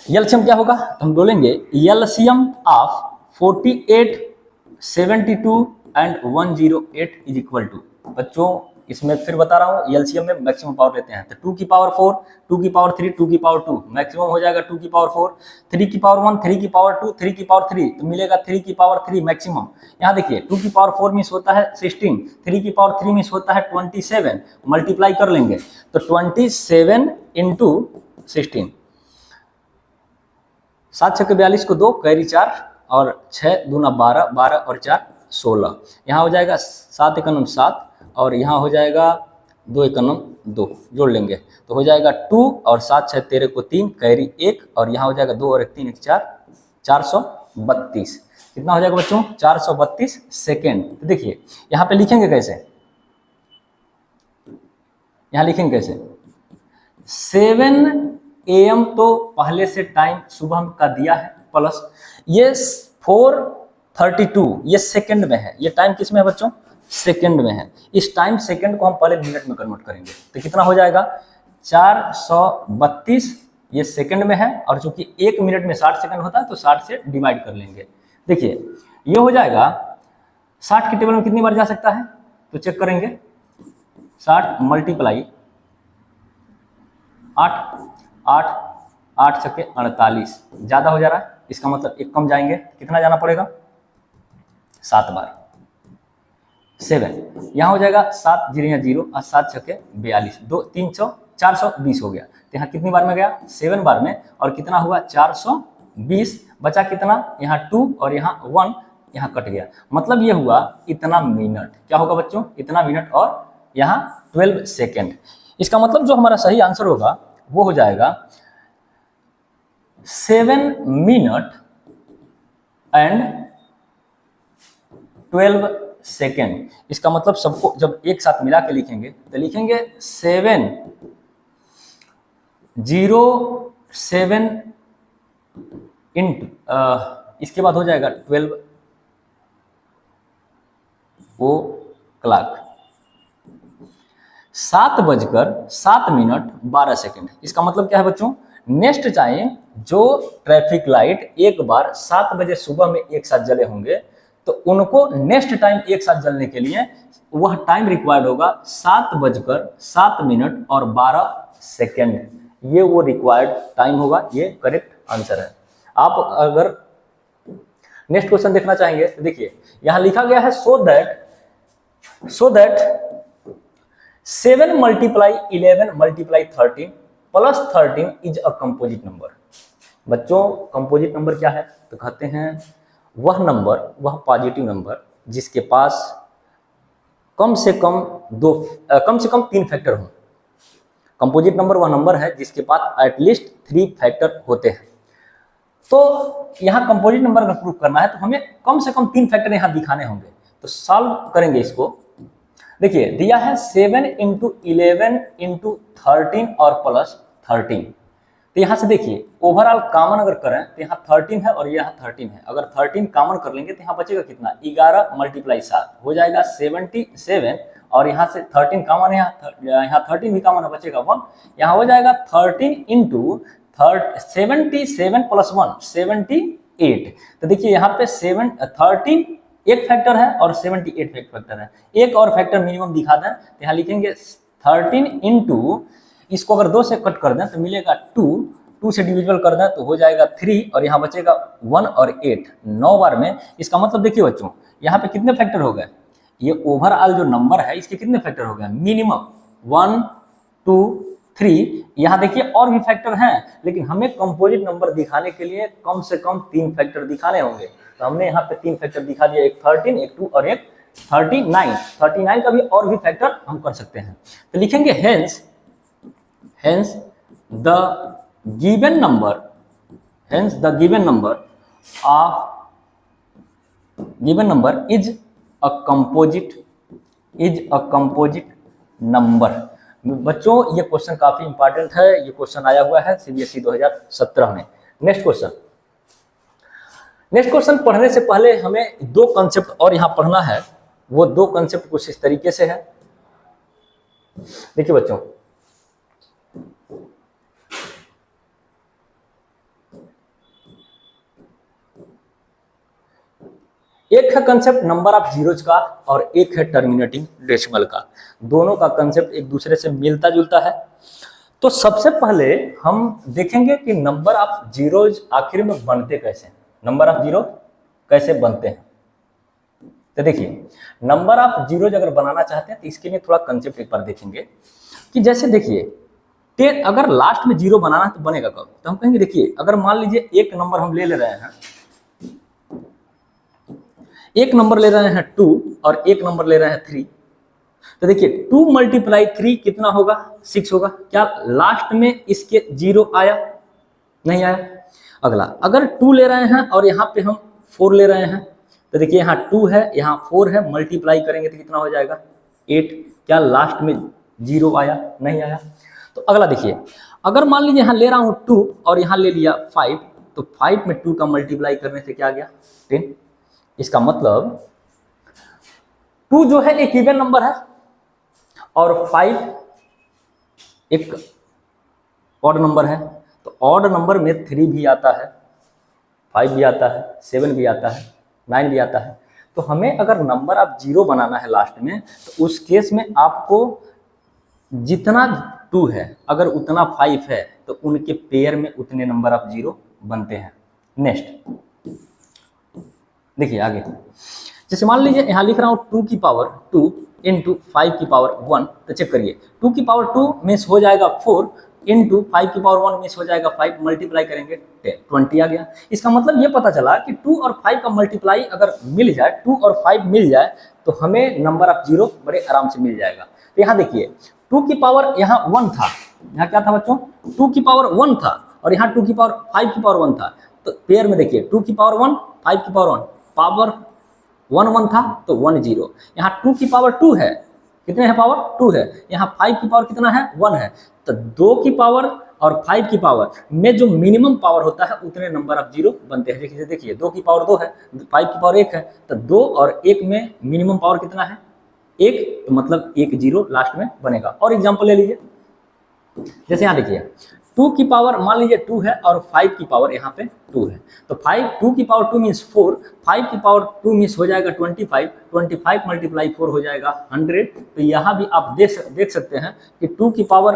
एलसीएम क्या होगा, तो हम बोलेंगे LCM of 48 72 and 108 is equal to, बच्चों इसमें फिर बता रहा हूँ एलसीएम में मैक्सिमम पावर लेते हैं तो 2 की पावर 4 2 की पावर 3 2 की पावर 2, मैक्सिमम हो जाएगा 2 की पावर 4, 3 की पावर 1 3 की पावर 2 3 की पावर 3, तो मिलेगा 3 की पावर 3 मैक्सिमम। यहाँ देखिए 2 की पावर 4 मीन्स होता है 16, 3 की पावर 3 मीन्स होता है 27, मल्टीप्लाई कर लेंगे तो 27 इंटू 16, 7 6 42 को 2 कैरी 4 और 6 दूना 12 12 और 4 16, यहाँ हो जाएगा 7 एकम 7 और यहाँ हो जाएगा 2 एकम 2, जोड़ लेंगे तो हो जाएगा 2 और 7 6 13 को 3 कैरी 1 और यहाँ हो जाएगा 2 और 1 3 1 4 432, कितना हो जाएगा बच्चों 432 सेकेंड। तो देखिए यहाँ पे लिखेंगे कैसे, यहाँ लिखेंगे कैसे 7 AM तो पहले से टाइम सुबह का दिया है, प्लस ये 4:32 ये सेकंड में है, ये टाइम किस में है बच्चों सेकंड में है, इस टाइम सेकंड को हम पहले मिनट में कन्वर्ट करेंगे तो कितना हो जाएगा 432, ये सेकंड में है और चूंकि 1 मिनट में 60 सेकंड होता है तो 60 से डिवाइड कर लेंगे। देखिए ये हो जाएगा 60 के टेबल में कितनी बार जा सकता है तो चेक करेंगे 60 मल्टीप्लाई 8 8 8 छक्के 48, ज्यादा हो जा रहा है, इसका मतलब एक कम जाएंगे, कितना जाना पड़ेगा 7 बार 7, यहाँ हो जाएगा 7 0 0 और 7 छक्के 42 2 300 420 हो गया, तो यहाँ कितनी बार में गया 7 बार में, और कितना हुआ 420, बचा कितना यहाँ 2 और यहाँ 1 यहाँ कट गया, मतलब ये हुआ इतना मिनट, क्या होगा बच्चों इतना मिनट और यहाँ 12 सेकेंड। इसका मतलब जो हमारा सही आंसर होगा वो हो जाएगा 7 मिनट एंड 12 सेकेंड। इसका मतलब सबको जब एक साथ मिला के लिखेंगे तो लिखेंगे 7 0 7 इंटू इसके बाद हो जाएगा 12 ओ क्लॉक 7:07 इसका मतलब क्या है बच्चों नेक्स्ट टाइम जो ट्रैफिक लाइट एक बार 7 बजे सुबह में एक साथ जले होंगे तो उनको नेक्स्ट टाइम एक साथ जलने के लिए वह टाइम रिक्वायर्ड होगा 7:07 और 12 सेकेंड, ये वो रिक्वायर्ड टाइम होगा, ये करेक्ट आंसर है। आप अगर नेक्स्ट क्वेश्चन देखना चाहेंगे तो देखिए यहां लिखा गया है so that 7 multiply 11 multiply 13 plus 13 is a composite number. बच्चों कंपोजिट नंबर क्या है तो कहते हैं वह नंबर, वह पॉजिटिव नंबर जिसके पास कम से कम 3 फैक्टर हो। कंपोजिट नंबर वह नंबर है जिसके पास एटलीस्ट 3 फैक्टर होते हैं। तो यहाँ कंपोजिट नंबर अगर प्रूव करना है तो हमें कम से कम 3 फैक्टर यहाँ दिखाने होंगे। तो सॉल्व करेंगे इसको देखिए दिया है 7 इंटू 11 इंटू 13 और प्लस 13। तो यहाँ से देखिए ओवरऑल कॉमन अगर करें तो यहाँ 13 है और यहाँ 13 है। अगर 13 कॉमन कर लेंगे तो यहाँ बचेगा कितना, 11 मल्टीप्लाई 7 हो जाएगा 77। और यहाँ से 13 कॉमन है, यहाँ 13 भी कॉमन है, बचेगा 1। यहाँ हो जाएगा 13 इंटू 77 प्लस 1 78। तो देखिए यहाँ पे 13 एक फैक्टर है और 78 एक फैक्टर है। एक और फैक्टर मिनिमम दिखा दें तो यहाँ लिखेंगे 13 इंटू, इसको अगर 2 से कट कर दें तो मिलेगा 2, 2 से डिविजिबल कर दें तो हो जाएगा 3 और यहाँ बचेगा 1 और 8, 9 बार में। इसका मतलब देखिए बच्चों यहाँ पे कितने फैक्टर हो गए, ये ओवरऑल जो नंबर है इसके कितने फैक्टर हो गए, मिनिमम 1 2 3। यहाँ देखिए और भी फैक्टर हैं, लेकिन हमें कंपोजिट नंबर दिखाने के लिए कम से कम 3 फैक्टर दिखाने होंगे। तो हमने यहाँ पे 3 फैक्टर दिखा दिया, एक 13, एक 2 और एक 39। 39 का भी और भी फैक्टर हम कर सकते हैं। तो लिखेंगे hence the given number is a composite number। बच्चों ये क्वेश्चन काफी इंपॉर्टेंट है, ये क्वेश्चन आया हुआ है सीबीएसई 2017 में। नेक्स्ट क्वेश्चन पढ़ने से पहले हमें 2 कॉन्सेप्ट और यहां पढ़ना है। वो 2 कॉन्सेप्ट कुछ इस तरीके से है। देखिए बच्चों एक है कंसेप्ट नंबर ऑफ जीरोज का और एक है टर्मिनेटिंग डेसिमल का। दोनों का कंसेप्ट एक दूसरे से मिलता जुलता है। तो सबसे पहले हम देखेंगे कि नंबर ऑफ जीरोज आखिर में बनते कैसे हैं, नंबर ऑफ जीरो कैसे बनते हैं। तो देखिए नंबर ऑफ जीरोज अगर बनाना चाहते हैं तो इसके लिए थोड़ा कंसेप्ट एक बार देखेंगे कि जैसे देखिए 10 अगर लास्ट में जीरो बनाना है तो बनेगा कब। तो हम कहेंगे देखिए अगर मान लीजिए एक नंबर हम ले रहे हैं, एक नंबर ले रहे हैं 2 और एक नंबर ले रहे हैं 3। तो देखिए 2 मल्टीप्लाई 3 कितना होगा, 6 होगा। क्या लास्ट में इसके जीरो आया, नहीं आया। अगला अगर 2 ले रहे हैं और यहाँ पे हम 4 ले रहे हैं, तो देखिए यहाँ 2 है यहाँ 4 है, मल्टीप्लाई करेंगे तो कितना हो जाएगा 8। क्या लास्ट में जीरो आया, नहीं आया। तो अगला देखिए अगर मान लीजिए यहाँ ले रहा हूँ 2 और यहाँ ले लिया 5, तो 5 में 2 का मल्टीप्लाई करने से क्या आ गया 10। इसका मतलब 2 जो है एक इवन नंबर है और 5 एक ऑड नंबर है। तो ऑड नंबर में 3 भी आता है, 5 भी आता है, 7 भी आता है, 9 भी आता है। तो हमें अगर नंबर ऑफ जीरो बनाना है लास्ट में, तो उस केस में आपको जितना 2 है अगर उतना 5 है तो उनके पेयर में उतने नंबर ऑफ जीरो बनते हैं। नेक्स्ट देखिए आगे, जैसे मान लीजिए यहाँ लिख रहा हूँ 2 की पावर 2 इंटू 5 की पावर 1। तो चेक करिए 2 की पावर 2 मीन्स हो जाएगा 4 इंटू 5 की पावर 1 मीन्स हो जाएगा 5, मल्टीप्लाई करेंगे 10, 20 आ गया। इसका मतलब ये पता चला कि 2 और 5 का मल्टीप्लाई अगर मिल जाए, 2 और 5 मिल जाए तो हमें नंबर ऑफ जीरो बड़े आराम से मिल जाएगा। तो यहाँ देखिए 2 की पावर यहाँ 1 था, यहाँ क्या था बच्चों 2 की पावर 1 था और यहाँ 2 की पावर 5 की पावर 1 था। तो पेयर में देखिए 2 की पावर 1 5 की पावर 1, पावर 1 1 था तो 1 0। यहाँ 2 की पावर 2 है, कितने है पावर 2 है। यहाँ 5 की पावर कितना है 1 है। तो 2 की पावर और 5 की पावर में जो मिनिमम पावर होता है उतने नंबर ऑफ जीरो बनते हैं। देखिए 2 की पावर 2 है, 5 की पावर 1 है, तो 2 और 1 में मिनिमम पावर कितना है 1, तो मतलब 1 जीरो लास्ट में बनेगा। और एग्जाम्पल ले लीजिए, जैसे यहाँ देखिए 2 की पावर मान लीजिए 2 है और 5 की पावर यहाँ पे 2 है। तो 2 की पावर 2 मीन्स 4, 5 की पावर 2 मीन्स हो जाएगा 25, 25 मल्टीप्लाई 4 हो जाएगा 100। तो यहाँ भी आप देख सकते हैं कि 2 की पावर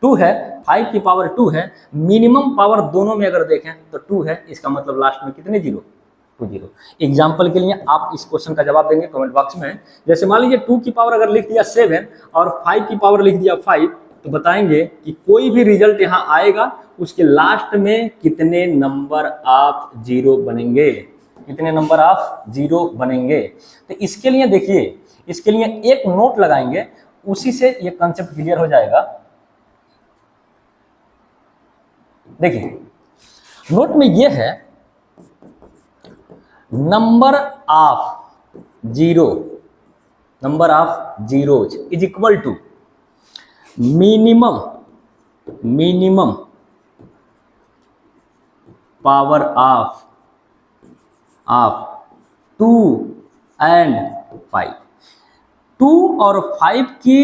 2 है, 5 की पावर 2 है, मिनिमम पावर दोनों में अगर देखें तो 2 है। इसका मतलब लास्ट में कितने जीरो 2 जीरो। एग्जाम्पल के लिए आप इस क्वेश्चन का जवाब देंगे कमेंट बॉक्स में। जैसे मान लीजिए 2 की पावर अगर लिख दिया 7 और 5 की पावर लिख दिया 5, तो बताएंगे कि कोई भी रिजल्ट यहाँ आएगा उसके लास्ट में कितने नंबर ऑफ जीरो बनेंगे, कितने नंबर ऑफ जीरो बनेंगे। तो इसके लिए देखिए, इसके लिए एक नोट लगाएंगे, उसी से ये कंसेप्ट क्लियर हो जाएगा। देखिए नोट में ये है number of zero number of zeros is equal to minimum power of 2 and 5। 2 और 5 की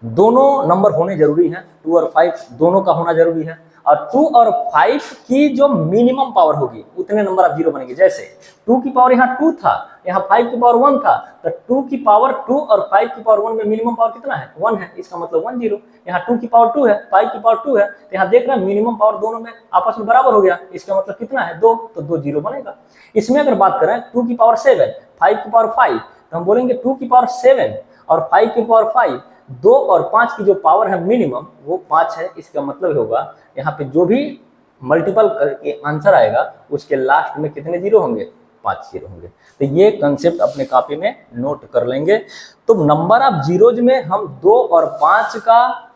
दोनों नंबर होने जरूरी है, 2 और 5 दोनों का होना जरूरी है, और 2 और 5 की जो मिनिमम पावर होगी उतने नंबर ऑफ जीरो बनेंगे। जैसे 2 की पावर यहाँ 2 था, यहाँ 5 की पावर 1 था, तो 2 की पावर 2 और 5 की पावर 1 में मिनिमम पावर कितना है? 1 है, इसका मतलब 1 0। यहाँ 2 की पावर 2 है, 5 की पावर 2 है, तो यहाँ देख रहे हैं मिनिमम पावर दोनों में आपस में बराबर हो गया, इसका मतलब कितना है? 2, तो 2 0 बनेगा। इसमें अगर बात करें 2 की पावर 7, 5 की पावर 5, तो हम बोलेंगे 2 की पावर 7 और 5 की पावर 5, 2 और 5 की जो पावर है मिनिमम वो 5 है। इसका मतलब होगा यहाँ पे जो भी मल्टीपल करके आंसर आएगा उसके लास्ट में कितने जीरो होंगे? 5 जीरो होंगे। तो ये कंसेप्ट अपने कॉपी में नोट कर लेंगे। तो नंबर ऑफ जीरोज में हम 2 और 5 का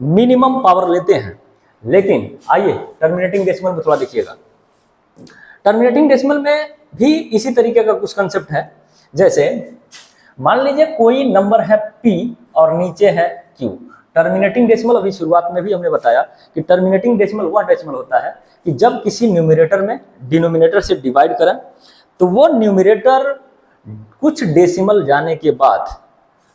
मिनिमम पावर लेते हैं, लेकिन आइए टर्मिनेटिंग डेसिमल में थोड़ा देखिएगा। टर्मिनेटिंग डेसिमल में भी इसी तरीके का कुछ कंसेप्ट है। जैसे मान लीजिए कोई नंबर है P और नीचे है Q। टर्मिनेटिंग डेसिमल अभी शुरुआत में भी हमने बताया कि टर्मिनेटिंग डेसिमल वह डेसिमल होता है कि जब किसी न्यूमरेटर में डिनोमिनेटर से डिवाइड करें तो वो न्यूमरेटर कुछ डेसिमल जाने के बाद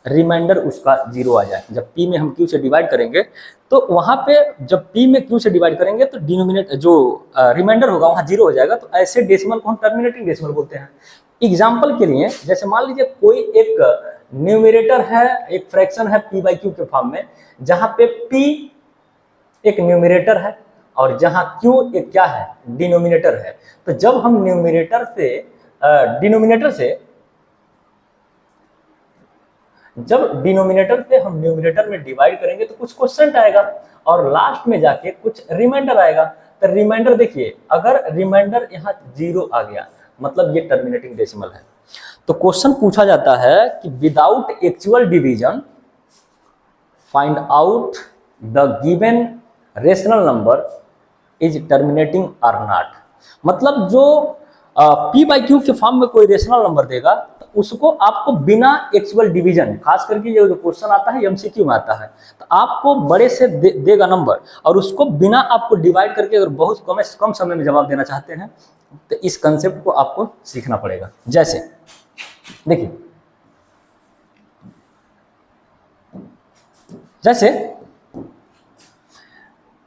रिमाइंडर उसका जीरो आ जाए। जब P में हम Q से डिवाइड करेंगे तो वहां पे जब P में Q से डिवाइड करेंगे तो डिनोमिनेटर जो रिमाइंडर होगा वहां जीरो हो जाएगा। तो ऐसे डेसिमल को हम टर्मिनेटिंग डेसिमल बोलते हैं। एग्जाम्पल के लिए जैसे मान लीजिए कोई एक न्यूमरेटर है, एक फ्रैक्शन है P/Q के फॉर्म में, जहां पे P एक न्यूमरेटर है और जहां Q एक क्या है? डिनोमिनेटर है। तो जब हम न्यूमरेटर से हम न्यूमरेटर में डिवाइड करेंगे तो कुछ क्वोशंट आएगा और लास्ट में जाके कुछ रिमाइंडर आएगा। तो रिमाइंडर देखिए, अगर रिमाइंडर यहाँ जीरो आ गया मतलब ये टर्मिनेटिंग डेसिमल है। तो क्वेश्चन पूछा जाता है कि without actual division find out the given rational number is terminating और नॉट। मतलब जो P/Q के फॉर्म में कोई रेशनल नंबर देगा तो उसको आपको बिना एक्चुअल डिवीजन, खास करके ये जो क्वेश्चन आता है MCQ में आता है, तो आपको बड़े से देगा नंबर और उसको बिना आपको डिवाइड करके अगर बहुत कम समय में जवाब देना चाहते हैं तो इस कंसेप्ट को आपको सीखना पड़ेगा। जैसे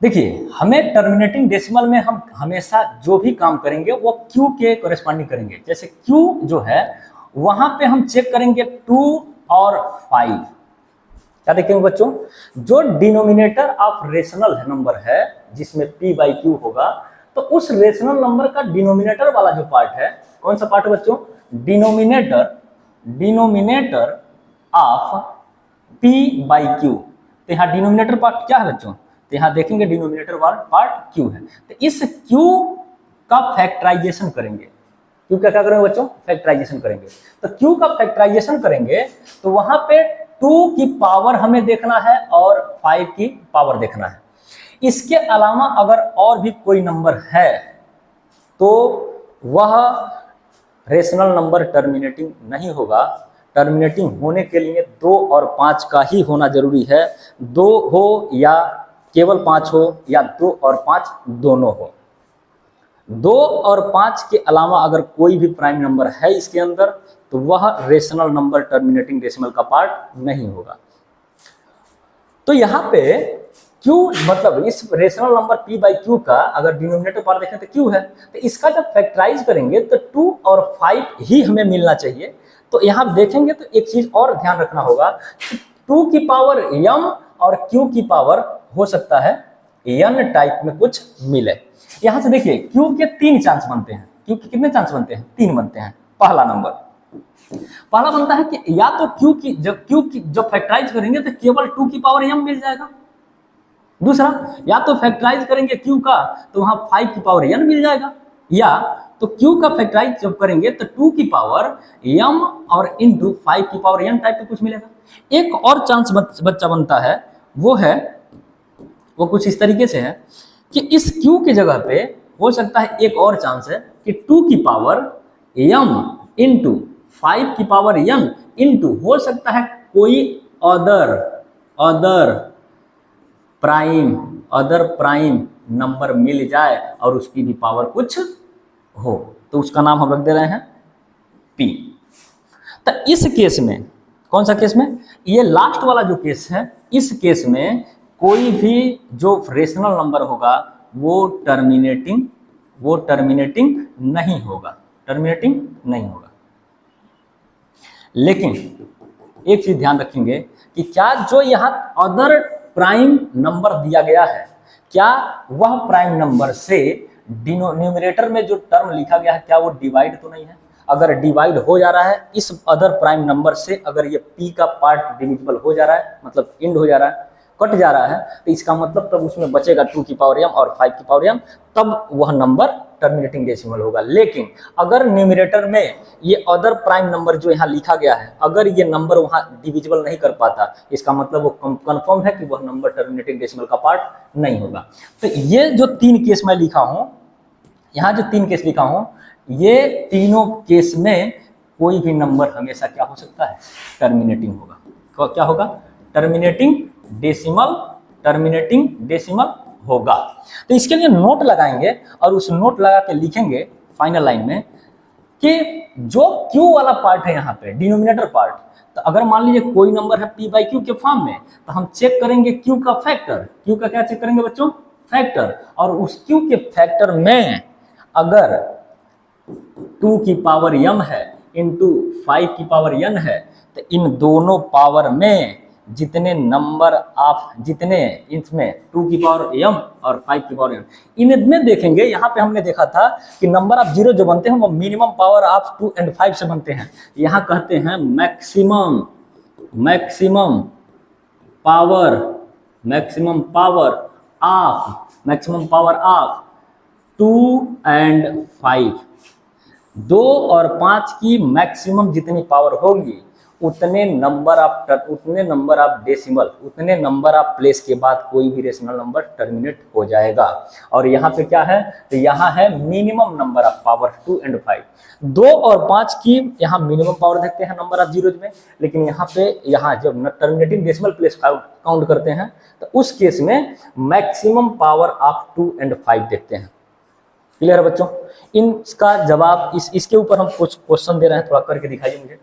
देखिए हमें टर्मिनेटिंग डेसिमल में हम हमेशा जो भी काम करेंगे वो Q के कॉरेस्पॉन्डिंग करेंगे। जैसे Q जो है वहां पे हम चेक करेंगे 2 और 5। क्या देखेंगे बच्चों? जो डिनोमिनेटर ऑफ रेशनल नंबर है जिसमें P/Q होगा, तो उस रेशनल नंबर का डिनोमिनेटर वाला जो पार्ट है, कौन सा पार्ट है बच्चों? Denominator of P/Q। तो यहाँ डिनोमिनेटर पार्ट क्या है बच्चों? तो यहाँ देखेंगे डिनोमिनेटर वाला पार्ट Q है। तो इस Q का फैक्टराइजेशन करेंगे। Q का क्या करेंगे बच्चों? फैक्टराइजेशन करेंगे। तो Q का फैक्टराइजेशन करेंगे तो वहां पे 2 की पावर हमें देखना है और 5 की पावर देखना है। इसके अलावा अगर और भी कोई नंबर है तो वह रेशनल नंबर टर्मिनेटिंग नहीं होगा। टर्मिनेटिंग होने के लिए 2 और 5 का ही होना जरूरी है। 2 हो या केवल 5 हो या 2 और 5 दोनों हो। 2 और 5 के अलावा अगर कोई भी प्राइम नंबर है इसके अंदर तो वह रेशनल नंबर टर्मिनेटिंग डेसिमल का पार्ट नहीं होगा। तो यहाँ पे Q मतलब इस रेशनल नंबर P/Q का अगर डिनोमिनेटर पार्ट देखें तो Q है, तो इसका जब फैक्टराइज करेंगे तो 2 और 5 ही हमें मिलना चाहिए। तो यहाँ देखेंगे तो एक चीज और ध्यान रखना होगा कि 2 की पावर m और Q की पावर हो सकता है n टाइप में कुछ मिले। यहां से देखिए Q के 3 चांस बनते हैं। Q के कितने चांस बनते हैं? 3 बनते हैं। पहला बनता है कि या तो Q की जब फैक्टराइज करेंगे तो केवल 2 की पावर m मिल जाएगा। दूसरा, या तो फैक्टराइज करेंगे Q का तो वहां 5 की पावर n मिल जाएगा, या तो Q का फैक्टराइज जब करेंगे तो 2 की पावर m और इंटू 5 की पावर n टाइप का कुछ मिलेगा। एक और चांस बच्चा बनता है, वो कुछ इस तरीके से है कि इस Q की जगह पे हो सकता है एक और चांस है कि 2 की पावर m इंटू 5 की पावर m इंटू, हो सकता है कोई अदर प्राइम नंबर मिल जाए और उसकी भी पावर कुछ हो, तो उसका नाम हम रख दे रहे हैं p। तो इस केस में, कौन सा केस में, ये लास्ट वाला जो केस है, इस केस में कोई भी जो रेशनल नंबर होगा वो टर्मिनेटिंग नहीं होगा, लेकिन एक चीज ध्यान रखेंगे कि क्या जो यहाँ अदर प्राइम नंबर दिया गया है, क्या वह प्राइम नंबर से न्यूमरेटर में जो टर्म लिखा गया है क्या वो डिवाइड तो नहीं है। अगर डिवाइड हो जा रहा है इस अदर प्राइम नंबर से, अगर ये p का पार्ट डिविजिबल हो जा रहा है, मतलब इंड हो जा रहा है, कट जा रहा है, तो इसका मतलब तब उसमें बचेगा 2 की पावर m और 5 की पावर m, तब वह नंबर टर्मिनेटिंग डेसिमल होगा। लेकिन अगर न्यूमरेटर में ये अदर प्राइम नंबर जो यहाँ लिखा गया है, अगर ये नंबर वहाँ डिविजिबल नहीं कर पाता, इसका मतलब वो कंफर्म है कि वह नंबर टर्मिनेटिंग डेसिमल का पार्ट नहीं होगा। तो ये जो 3 केस मैं लिखा हूँ, यहाँ जो 3 केस लिखा हूँ, ये तीनों केस में कोई भी नंबर हमेशा क्या हो सकता है, टर्मिनेटिंग होगा। क्या होगा, टर्मिनेटिंग डेसिमल होगा। तो इसके लिए नोट लगाएंगे और उस नोट लगा के लिखेंगे फाइनल लाइन में कि जो Q वाला पार्ट है यहाँ पे, डिनोमिनेटर पार्ट, तो अगर मान लीजिए कोई नंबर है p/q के फॉर्म में, तो हम चेक करेंगे Q का फैक्टर। Q का क्या चेक करेंगे बच्चों, फैक्टर। और उस Q के फैक्टर में अगर 2 की पावर m है इंटू 5 की पावर n है, तो इन दोनों पावर में जितने नंबर आप, जितने इसमें 2 की पावर m और 5 की पावर m, इनमें देखेंगे, यहाँ पे हमने देखा था कि नंबर ऑफ जीरो जो बनते हैं वो मिनिमम पावर ऑफ 2 और 5 से बनते हैं। यहाँ कहते हैं मैक्सिमम पावर ऑफ 2 और 5। 2 और 5 की मैक्सिमम जितनी पावर होगी उतने नंबर ऑफ डेसिमल, उतने नंबर ऑफ प्लेस के बाद कोई भी रेशनल नंबर टर्मिनेट हो जाएगा। और यहाँ पे क्या है, तो यहाँ है मिनिमम नंबर ऑफ पावर 2 और 5। 2 और 5 की यहाँ मिनिमम पावर देखते हैं नंबर ऑफ जीरोज में, लेकिन यहाँ जब टर्मिनेटिंग डेसिमल प्लेस काउंट करते हैं तो उस केस में मैक्सिमम पावर ऑफ 2 और 5 देखते हैं। क्लियर है बच्चों। इनका जवाब इसके ऊपर हम कुछ क्वेश्चन दे रहे हैं, थोड़ा करके दिखाइए मुझे।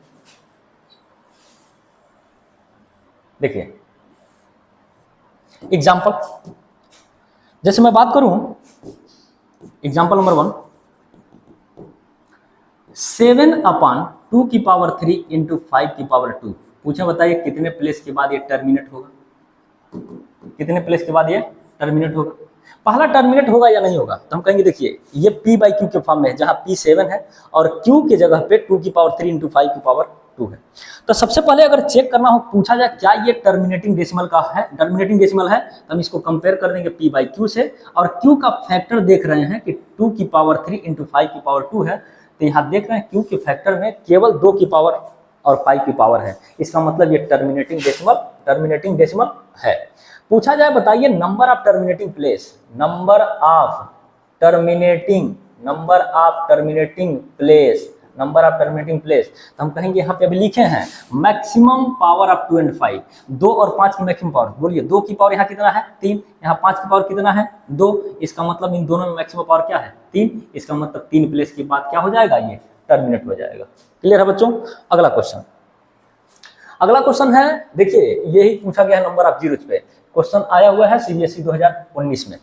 देखिए एग्जाम्पल, जैसे मैं बात करूं एग्जाम्पल नंबर 1, 7/2 की पावर 3 इंटू 5 की पावर 2। पूछे बताइए कितने प्लेस के बाद ये टर्मिनेट होगा, कितने प्लेस के बाद ये टर्मिनेट होगा। पहला टर्मिनेट होगा या नहीं होगा, तो हम कहेंगे देखिए ये p/q के फॉर्म में है, जहां p 7 है और q के जगह पे 2 की पावर 3 इंटू 5 की पावर 2 है। तो सबसे पहले अगर चेक करना हो, पूछा जाए क्या ये टर्मिनेटिंग डेसिमल का है, टर्मिनेटिंग डेसिमल है, तो हम इसको कंपेयर कर देंगे p/q से, और q का फैक्टर देख रहे हैं कि 2 की पावर 3 इंटू 5 की पावर 2 है, तो यहाँ देख रहे हैं q के फैक्टर में केवल 2 की पावर और 5 की पावर है, इसका मतलब ये टर्मिनेटिंग डेसिमल है। पूछा जाए बताइए number of terminating place, number of terminating place, तो हम कहेंगे यहाँ पे अभी लिखे हैं मैक्सिमम पावर ऑफ 2 और 5, 2 और 5 की मैक्सिमम पावर। बोलिए 2 की पावर यहाँ कितना है 3, यहाँ 5 की पावर कितना है 2, इसका मतलब इन दोनों में मैक्सिमम पावर क्या है 3, इसका मतलब 3 प्लेस के बाद क्या हो जाएगा, ये टर्मिनेट हो जाएगा। क्लियर है बच्चों। अगला क्वेश्चन है, देखिए यही पूछा गया है नंबर ऑफ जीरोज पे, क्वेश्चन आया हुआ है CBSE 2019 में।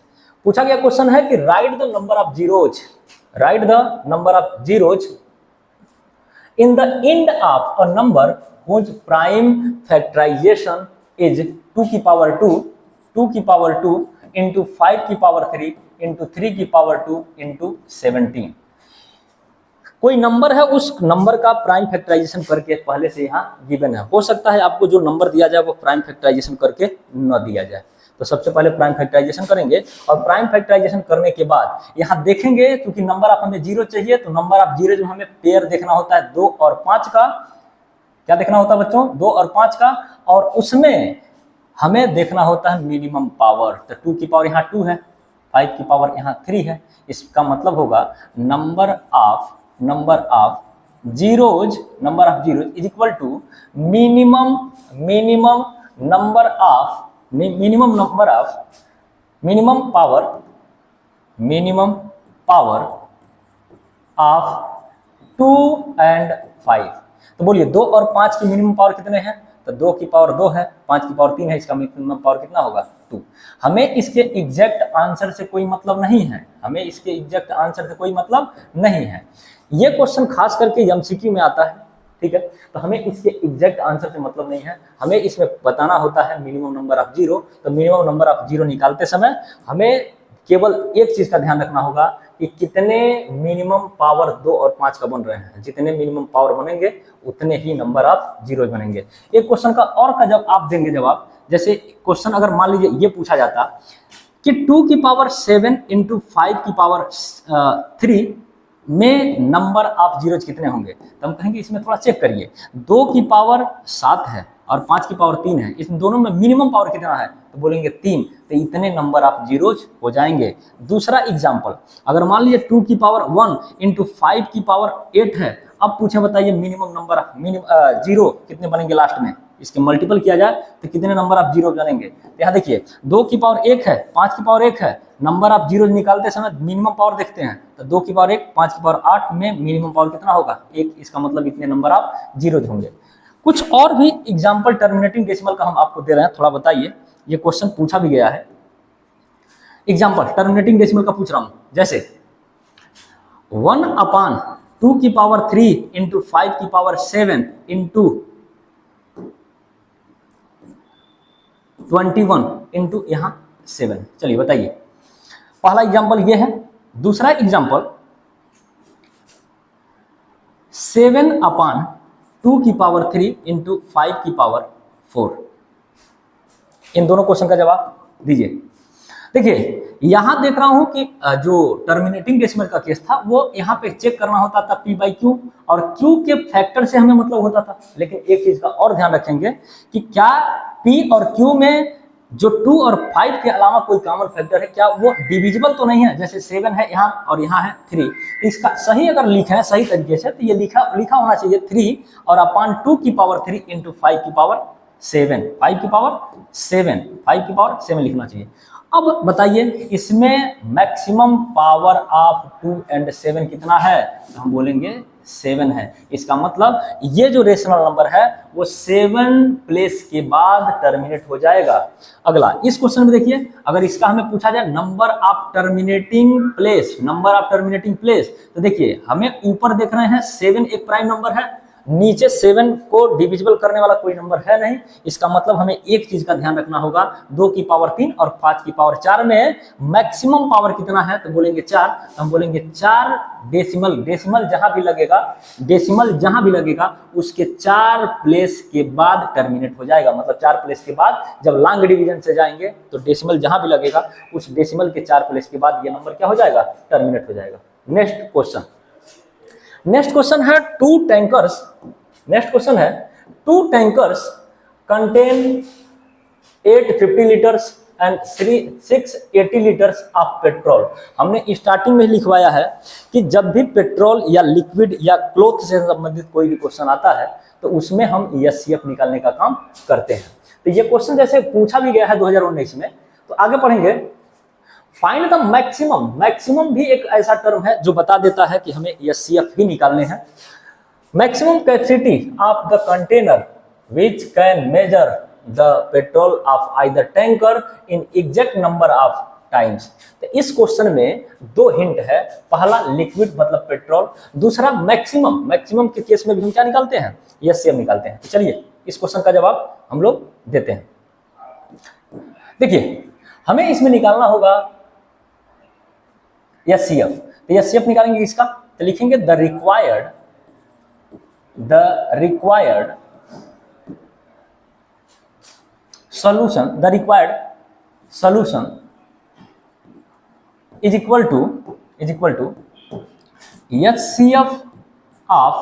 पूछा गया क्वेश्चन है कि right the number of zeros in the end of a number whose prime factorization is 2 की पावर 2 into 5 की पावर 3 into 3 की पावर 2 into 17। कोई नंबर है, उस नंबर का प्राइम फैक्टराइजेशन करके पहले से यहाँ गिवन है। हो सकता है आपको जो नंबर दिया जाए वो प्राइम फैक्टराइजेशन करके न दिया जाए, तो सबसे पहले प्राइम फैक्टराइजेशन करेंगे, और प्राइम फैक्टराइजेशन करने के बाद यहाँ देखेंगे, क्योंकि नंबर ऑफ हमें जीरो चाहिए, तो नंबर ऑफ जीरो में हमें पेयर देखना होता है 2 और 5 का। क्या देखना होता है बच्चों, 2 और 5 का, और उसमें हमें देखना होता है मिनिमम पावर। तो 2 की पावर यहाँ 2 है, 5 की पावर यहाँ 3 है, इसका मतलब होगा number of zeros, number of zeros is equal to minimum number of minimum power of 2 and 5। तो बोलिए 2 और 5 की मिनिमम पावर कितने हैं? तो 2 की पावर 2 है, 5 की पावर 3 है, इसका मिनिमम पावर कितना होगा? 2। हमें इसके एग्जैक्ट आंसर से कोई मतलब नहीं है, हमें इसके एग्जैक्ट आंसर से कोई मतलब नहीं है। ये क्वेश्चन खास करके एमसीक्यू में आता है, ठीक है। तो हमें इसके एग्जैक्ट आंसर से मतलब नहीं है, हमें इसमें बताना होता है मिनिमम नंबर ऑफ जीरो। तो मिनिमम नंबर ऑफ जीरो निकालते समय हमें केवल एक चीज का ध्यान रखना होगा कि कितने मिनिमम पावर 2 और 5 का बन रहे हैं। जितने मिनिमम पावर बनेंगे उतने ही नंबर ऑफ जीरो बनेंगे। एक क्वेश्चन का और का जब आप देंगे जवाब, जैसे क्वेश्चन अगर मान लीजिए ये पूछा जाता कि 2 की पावर 7 इंटू 5 की पावर 3 में नंबर ऑफ जीरोज कितने होंगे, तो हम कहेंगे इसमें थोड़ा चेक करिए। 2 की पावर 7 है और 5 की पावर 3 है, इन दोनों में मिनिमम पावर कितना है, तो बोलेंगे 3, तो इतने नंबर ऑफ जीरोज हो जाएंगे। दूसरा एग्जांपल, अगर मान लीजिए 2 की पावर 1 इंटू 5 की पावर 8 है, अब पूछे बताइए मिनिमम नंबर जीरो कितने बनेंगे लास्ट में, इसके मल्टीपल किया जाए तो कितने नंबर ऑफ जीरो बनेंगे। तो यहाँ देखिए 2 की पावर 1 है, 5 की पावर 1 है, नंबर ऑफ जीरो निकालते समय मिनिमम पावर देखते हैं, तो 2 की पावर 1, 5 की पावर 8 में मिनिमम पावर कितना होगा, 1, इसका मतलब इतने नंबर ऑफ जीरोज होंगे। कुछ और भी एग्जाम्पल टर्मिनेटिंग डेसिमल का हम आपको दे रहे हैं, थोड़ा बताइए। ये क्वेश्चन पूछा भी गया है, एग्जाम्पल टर्मिनेटिंग डेसिमल का पूछ रहा हूं, जैसे 1/2 की पावर 3 इंटू 5 की पावर 7 इंटू 21 इंटू यहाँ 7। चलिए बताइए, पहला एग्जाम्पल ये है। दूसरा एग्जाम्पल 7/2 की पावर 3 इंटू 5 की पावर 4। इन दोनों क्वेश्चन का जवाब दीजिए। देखिए यहां देख रहा हूं कि जो टर्मिनेटिंग डेसिमल का केस था वो यहाँ पे चेक करना होता था P/Q, और Q के फैक्टर से हमें मतलब होता था। लेकिन एक चीज का और ध्यान रखेंगे कि क्या P और Q में जो 2 और 5 के अलावा कोई कॉमन फैक्टर है, क्या वो डिविजिबल तो नहीं है। जैसे 7 है यहाँ और यहाँ है 3, इसका सही अगर लिखें सही तरीके से तो ये लिखा होना चाहिए 3 और अपॉन 2 की पावर 3 इंटू 5 की पावर 7, 5 की पावर 7 लिखना चाहिए। अब बताइए इसमें मैक्सिमम पावर ऑफ 2 and 7 कितना है, तो हम बोलेंगे 7 है। इसका मतलब ये जो रेशनल नंबर है वो 7 प्लेस के बाद टर्मिनेट हो जाएगा। अगला इस क्वेश्चन में देखिए, अगर इसका हमें पूछा जाए नंबर ऑफ टर्मिनेटिंग प्लेस, तो देखिए हमें ऊपर देख रहे हैं 7 एक प्राइम नंबर है, नीचे 7 को डिविजिबल करने वाला कोई नंबर है नहीं। इसका मतलब हमें एक चीज का ध्यान रखना होगा, 2 की पावर 3 और 5 की पावर 4 में मैक्सिमम पावर कितना है, तो बोलेंगे 4। तो हम बोलेंगे 4 डेसिमल जहां भी लगेगा उसके 4 प्लेस के बाद टर्मिनेट हो जाएगा। मतलब 4 प्लेस के बाद जब लॉन्ग डिवीजन से जाएंगे तो डेसिमल जहां भी लगेगा उस डेसिमल के 4 प्लेस के बाद ये नंबर क्या हो जाएगा, टर्मिनेट हो जाएगा। Next question is two tankers contain 850 litres and 680 litres of petrol. हमने स्टार्टिंग में लिखवाया है कि जब भी पेट्रोल या लिक्विड या क्लोथ से संबंधित कोई भी क्वेश्चन आता है तो उसमें हम एससीएफ निकालने का काम करते हैं। तो ये क्वेश्चन जैसे पूछा भी गया है 2019 में, तो आगे पढ़ेंगे। फाइंड द मैक्सिमम भी एक ऐसा टर्म है जो बता देता है कि हमें एससीएफ ही निकालने हैं। Maximum capacity of the container which can measure the petrol of either tanker in exact number of times. तो इस क्वेश्चन में 2 हिंट है, पहला लिक्विड मतलब पेट्रोल, दूसरा मैक्सिमम के केस में भी हम क्या निकालते हैं, एससीएफ निकालते हैं। तो चलिए इस क्वेश्चन का जवाब हम लोग देते हैं। देखिए हमें इसमें निकालना होगा एससीएफ। तो एससीएफ निकालेंगे इसका, तो लिखेंगे the required solution is equal to HCF of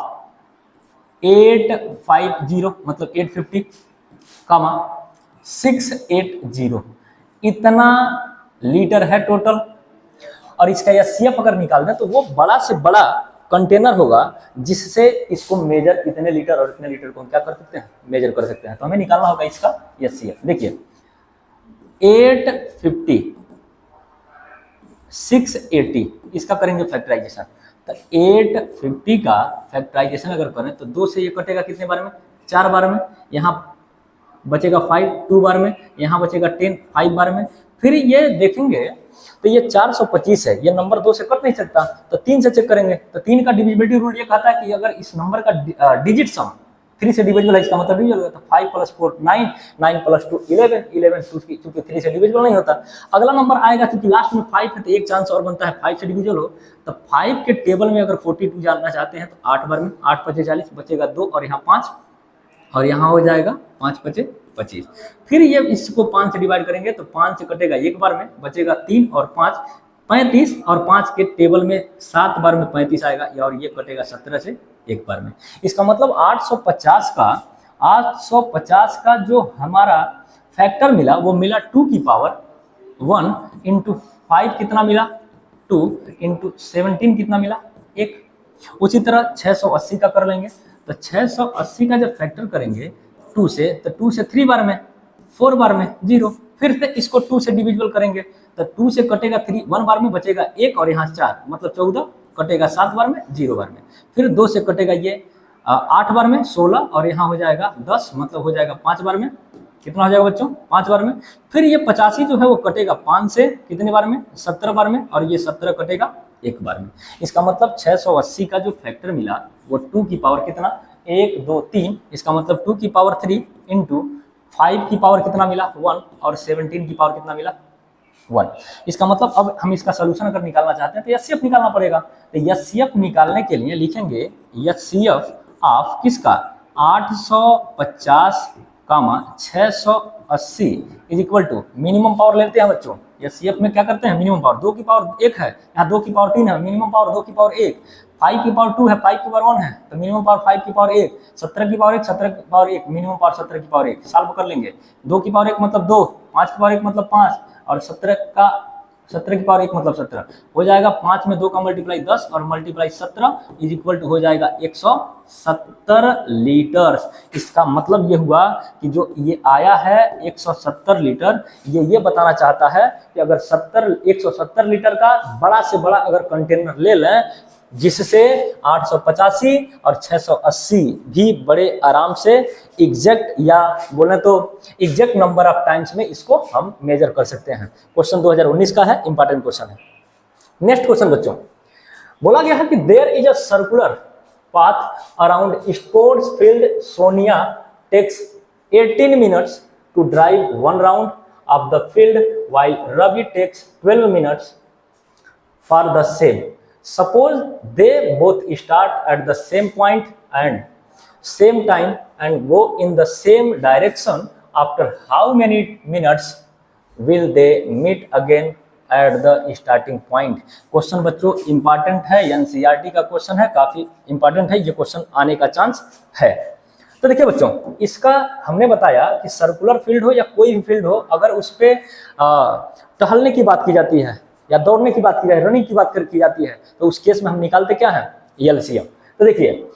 850 मतलब 850 कामा 680 इतना लीटर है टोटल। और इसका HCF अगर निकाल दें तो वो बड़ा से बड़ा कंटेनर होगा जिससे इसको मेजर इतने लीटर और इतने लीटर को हम क्या कर सकते हैं, मेजर कर सकते हैं। तो हमें निकालना होगा इसका HCF। देखिए 850 680 इसका करेंगे फैक्टराइजेशन। तो 850 का फैक्टराइजेशन अगर करें तो 2 से ये कटेगा कितने बार में, 4 बार में, यहाँ बचेगा 5 2 बार में, यहाँ बचेगा 10 5 बार में। फिर ये देखेंगे तो ये 425 है, ये नंबर 2 से कट नहीं सकता, तो 3 से चेक करेंगे। तो 3 का डिविजिबिलिटी रूल ये कहता है कि अगर इस नंबर का डिजिट सम 3 से डिविजिबल है, इसका मतलब डिविजिबल है, तो 5 + 4 9 9 + 2 11 11 क्योंकि 3 से डिविजिबल नहीं होता। अगला नंबर आएगा क्योंकि लास्ट में 5 है तो एक चांस और बनता है 5 से डिविजिबल हो। तो 5 के टेबल में अगर 42 जानना चाहते हैं तो 8 बार में, 8 × 5 = 40, बचेगा 2 और यहाँ 5 और यहाँ हो जाएगा 5 × 5 = 25। फिर ये इसको 5 से डिवाइड करेंगे तो 5 से कटेगा एक बार में, बचेगा 3 और 5 35 और 5 के टेबल में 7 बार में 35 आएगा और ये कटेगा 17 से एक बार में। इसका मतलब 850 का जो हमारा फैक्टर मिला वो मिला 2 की पावर 1 × 5 कितना मिला 2 × 17 कितना मिला 1। उसी तरह 680 का कर लेंगे तो 680 का जब फैक्टर करेंगे 2 से तो 2 से 3 बार में, 4 बार में 0, फिर से इसको 2 से डिविजिबल करेंगे तो 2 से कटेगा 3 1 बार में, बचेगा 1 और यहाँ 4 मतलब 14, कटेगा 7 बार में 0 बार में। फिर 2 से कटेगा ये 8 बार में 16 और यहाँ हो जाएगा 10 मतलब हो जाएगा 5 बार में। कितना हो जाएगा बच्चों 5 बार में। फिर ये 85 जो है वो कटेगा 5 से कितने बार में 17 बार में और ये 17 कटेगा 1 बार में। इसका मतलब 680 का जो फैक्टर मिला वो 2 की पावर कितना 1 2 3, इसका मतलब 2 की पावर 3 × 5 की पावर कितना मिला 1 और 17 की पावर कितना मिला 1। इसका मतलब अब हम इसका सोल्यूशन अगर निकालना चाहते हैं तो HCF निकालना पड़ेगा। तो HCF निकालने के लिए लिखेंगे HCF ऑफ किसका 850, 680 = मिनिमम पावर लेते हैं बच्चों। HCF में क्या करते हैं मिनिमम पावर 2 की पावर 1 है, यहाँ 2 की पावर 3 है, मिनिमम पावर 2 की पावर 1, 5 की पावर 2 है, 5 की पावर 1 है तो मिनिमम पावर 5 की पावर 1, 17 की पावर 1 17 की पावर 1, मिनिमम पावर 17 की पावर 1। सॉल्व कर लेंगे 2 की पावर 1 मतलब 2, 5 की पावर 1 मतलब 5 और 17 की पावर 1 मतलब 17 हो जाएगा। 5 में 2 का मल्टीप्लाई 10 और मल्टीप्लाई 17 = हो जाएगा 170 लीटर। इसका मतलब ये हुआ कि जो ये आया है 170 लीटर, ये बताना चाहता है कि अगर 170 लीटर का बड़ा से बड़ा अगर कंटेनर ले लें जिससे 885 और 680 भी बड़े आराम से एग्जैक्ट या बोले तो एग्जैक्ट नंबर ऑफ टाइम्स में इसको हम मेजर कर सकते हैं। क्वेश्चन 2019 का है, इंपॉर्टेंट क्वेश्चन है। नेक्स्ट क्वेश्चन बच्चों बोला गया है कि there is a circular path around sports field, Sonia takes 18 minutes to drive 1 round of the field while Ravi takes 12 minutes for the same. Suppose they both start at the same point and same time and go in the same direction. After how many minutes will they meet again at the starting point? Question बच्चों important है, NCERT का question है, काफी important है, ये question आने का chance है। तो देखिए बच्चों इसका हमने बताया कि सर्कुलर फील्ड हो या कोई भी फील्ड हो, अगर उस पर टहलने की बात की जाती है या दौड़ने की बात की जाए, रनिंग की बात की जाती है, तो उस केस में हम निकालते क्या है LCM। तो देखिए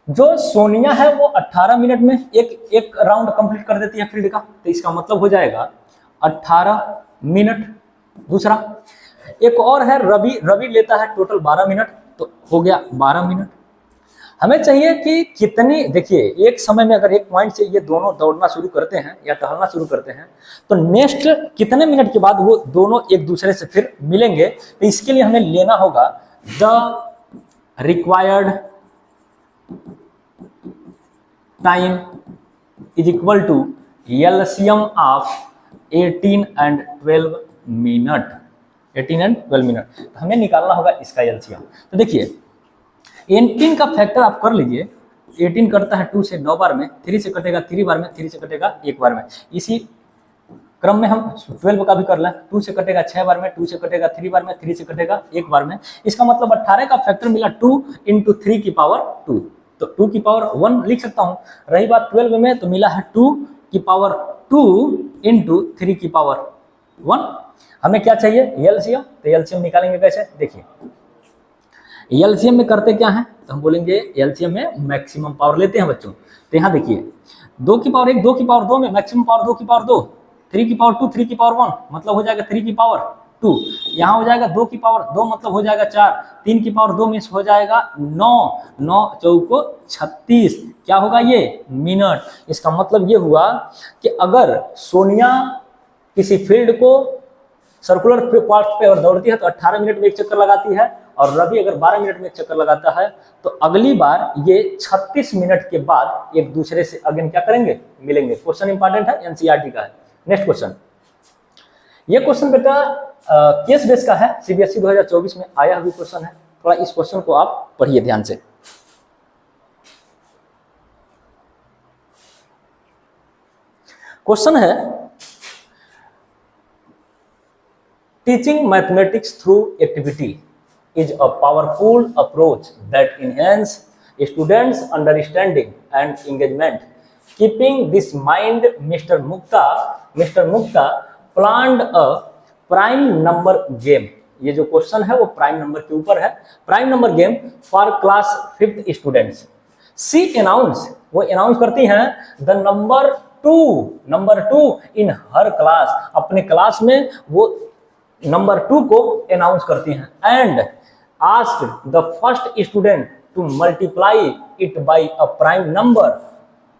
जो सोनिया है वो 18 मिनट में एक राउंड कंप्लीट कर देती है फील्ड का, तो इसका मतलब हो जाएगा 18 मिनट। दूसरा एक और है रवि लेता है टोटल 12 मिनट, तो हो गया 12 मिनट। हमें चाहिए कि कितनी, देखिए एक समय में अगर एक पॉइंट से ये दोनों दौड़ना शुरू करते हैं या टहलना शुरू करते हैं तो नेक्स्ट कितने मिनट के बाद वो दोनों एक दूसरे से फिर मिलेंगे। तो इसके लिए हमें लेना होगा the required time = LCM of 18 and 12 minute. 18 and 12 minute, तो हमें निकालना होगा इसका LCM। तो देखिए 18 का फैक्टर आप कर लीजिए, 18 करता है 2 से 9 बार में, 3 से कटेगा 3 बार में, 3 से कटेगा 1 बार में। इसी क्रम में हम 12 का भी कर लें, 2 से कटेगा 6 बार में, 2 से कटेगा 3 बार में, 3 से कटेगा 1 बार में। इसका मतलब 18 का फैक्टर मिला 2 × 3 की पावर 2, तो 2 की पावर 1 लिख सकता हूँ। रही बात 12 में तो मिला है 2 की पावर 2 × 3 की पावर 1। हमें क्या चाहिए LCM, तो LCM निकालेंगे कैसे, देखिए एलसीएम में करते क्या है, तो हम बोलेंगे एलसीएम में मैक्सिमम पावर लेते हैं बच्चों। तो यहाँ देखिए 2 की पावर 1, 2 की पावर 2 में मैक्सिमम पावर 2 की पावर 2, 3 की पावर 2, 3 की पावर 1 मतलब हो जाएगा 3 की पावर 2। यहाँ हो जाएगा 2 की पावर 2 मतलब हो जाएगा 4, 3 की पावर 2 में हो जाएगा 9, 9 चौको 36, क्या होगा ये मिनट। इसका मतलब ये हुआ कि अगर सोनिया किसी फील्ड को सर्कुलर पार्ट पे और दौड़ती है तो 18 मिनट में एक चक्कर लगाती है, और रवि अगर 12 मिनट में एक चक्कर लगाता है, तो अगली बार ये 36 मिनट के बाद एक दूसरे से अगेन क्या करेंगे, मिलेंगे। क्वेश्चन इंपॉर्टेंट है, एनसीईआरटी का है। नेक्स्ट क्वेश्चन, ये क्वेश्चन बेटा केस बेस का है, सीबीएसई 2024 में आया हुआ क्वेश्चन है। थोड़ा इस क्वेश्चन को आप पढ़िए ध्यान से। क्वेश्चन है, teaching mathematics through activity is a powerful approach that enhance students' understanding and engagement. Keeping this mind, Mr. Mukta planned a prime number game. ये जो क्वेश्चन है वो प्राइम नंबर के ऊपर है। Prime number game for class 5th students. She announce, वो announce करती हैं the number two in her class, अपने क्लास में वो नंबर 2 को अनाउंस करती हैं। And ask the first student to multiply it by a prime number.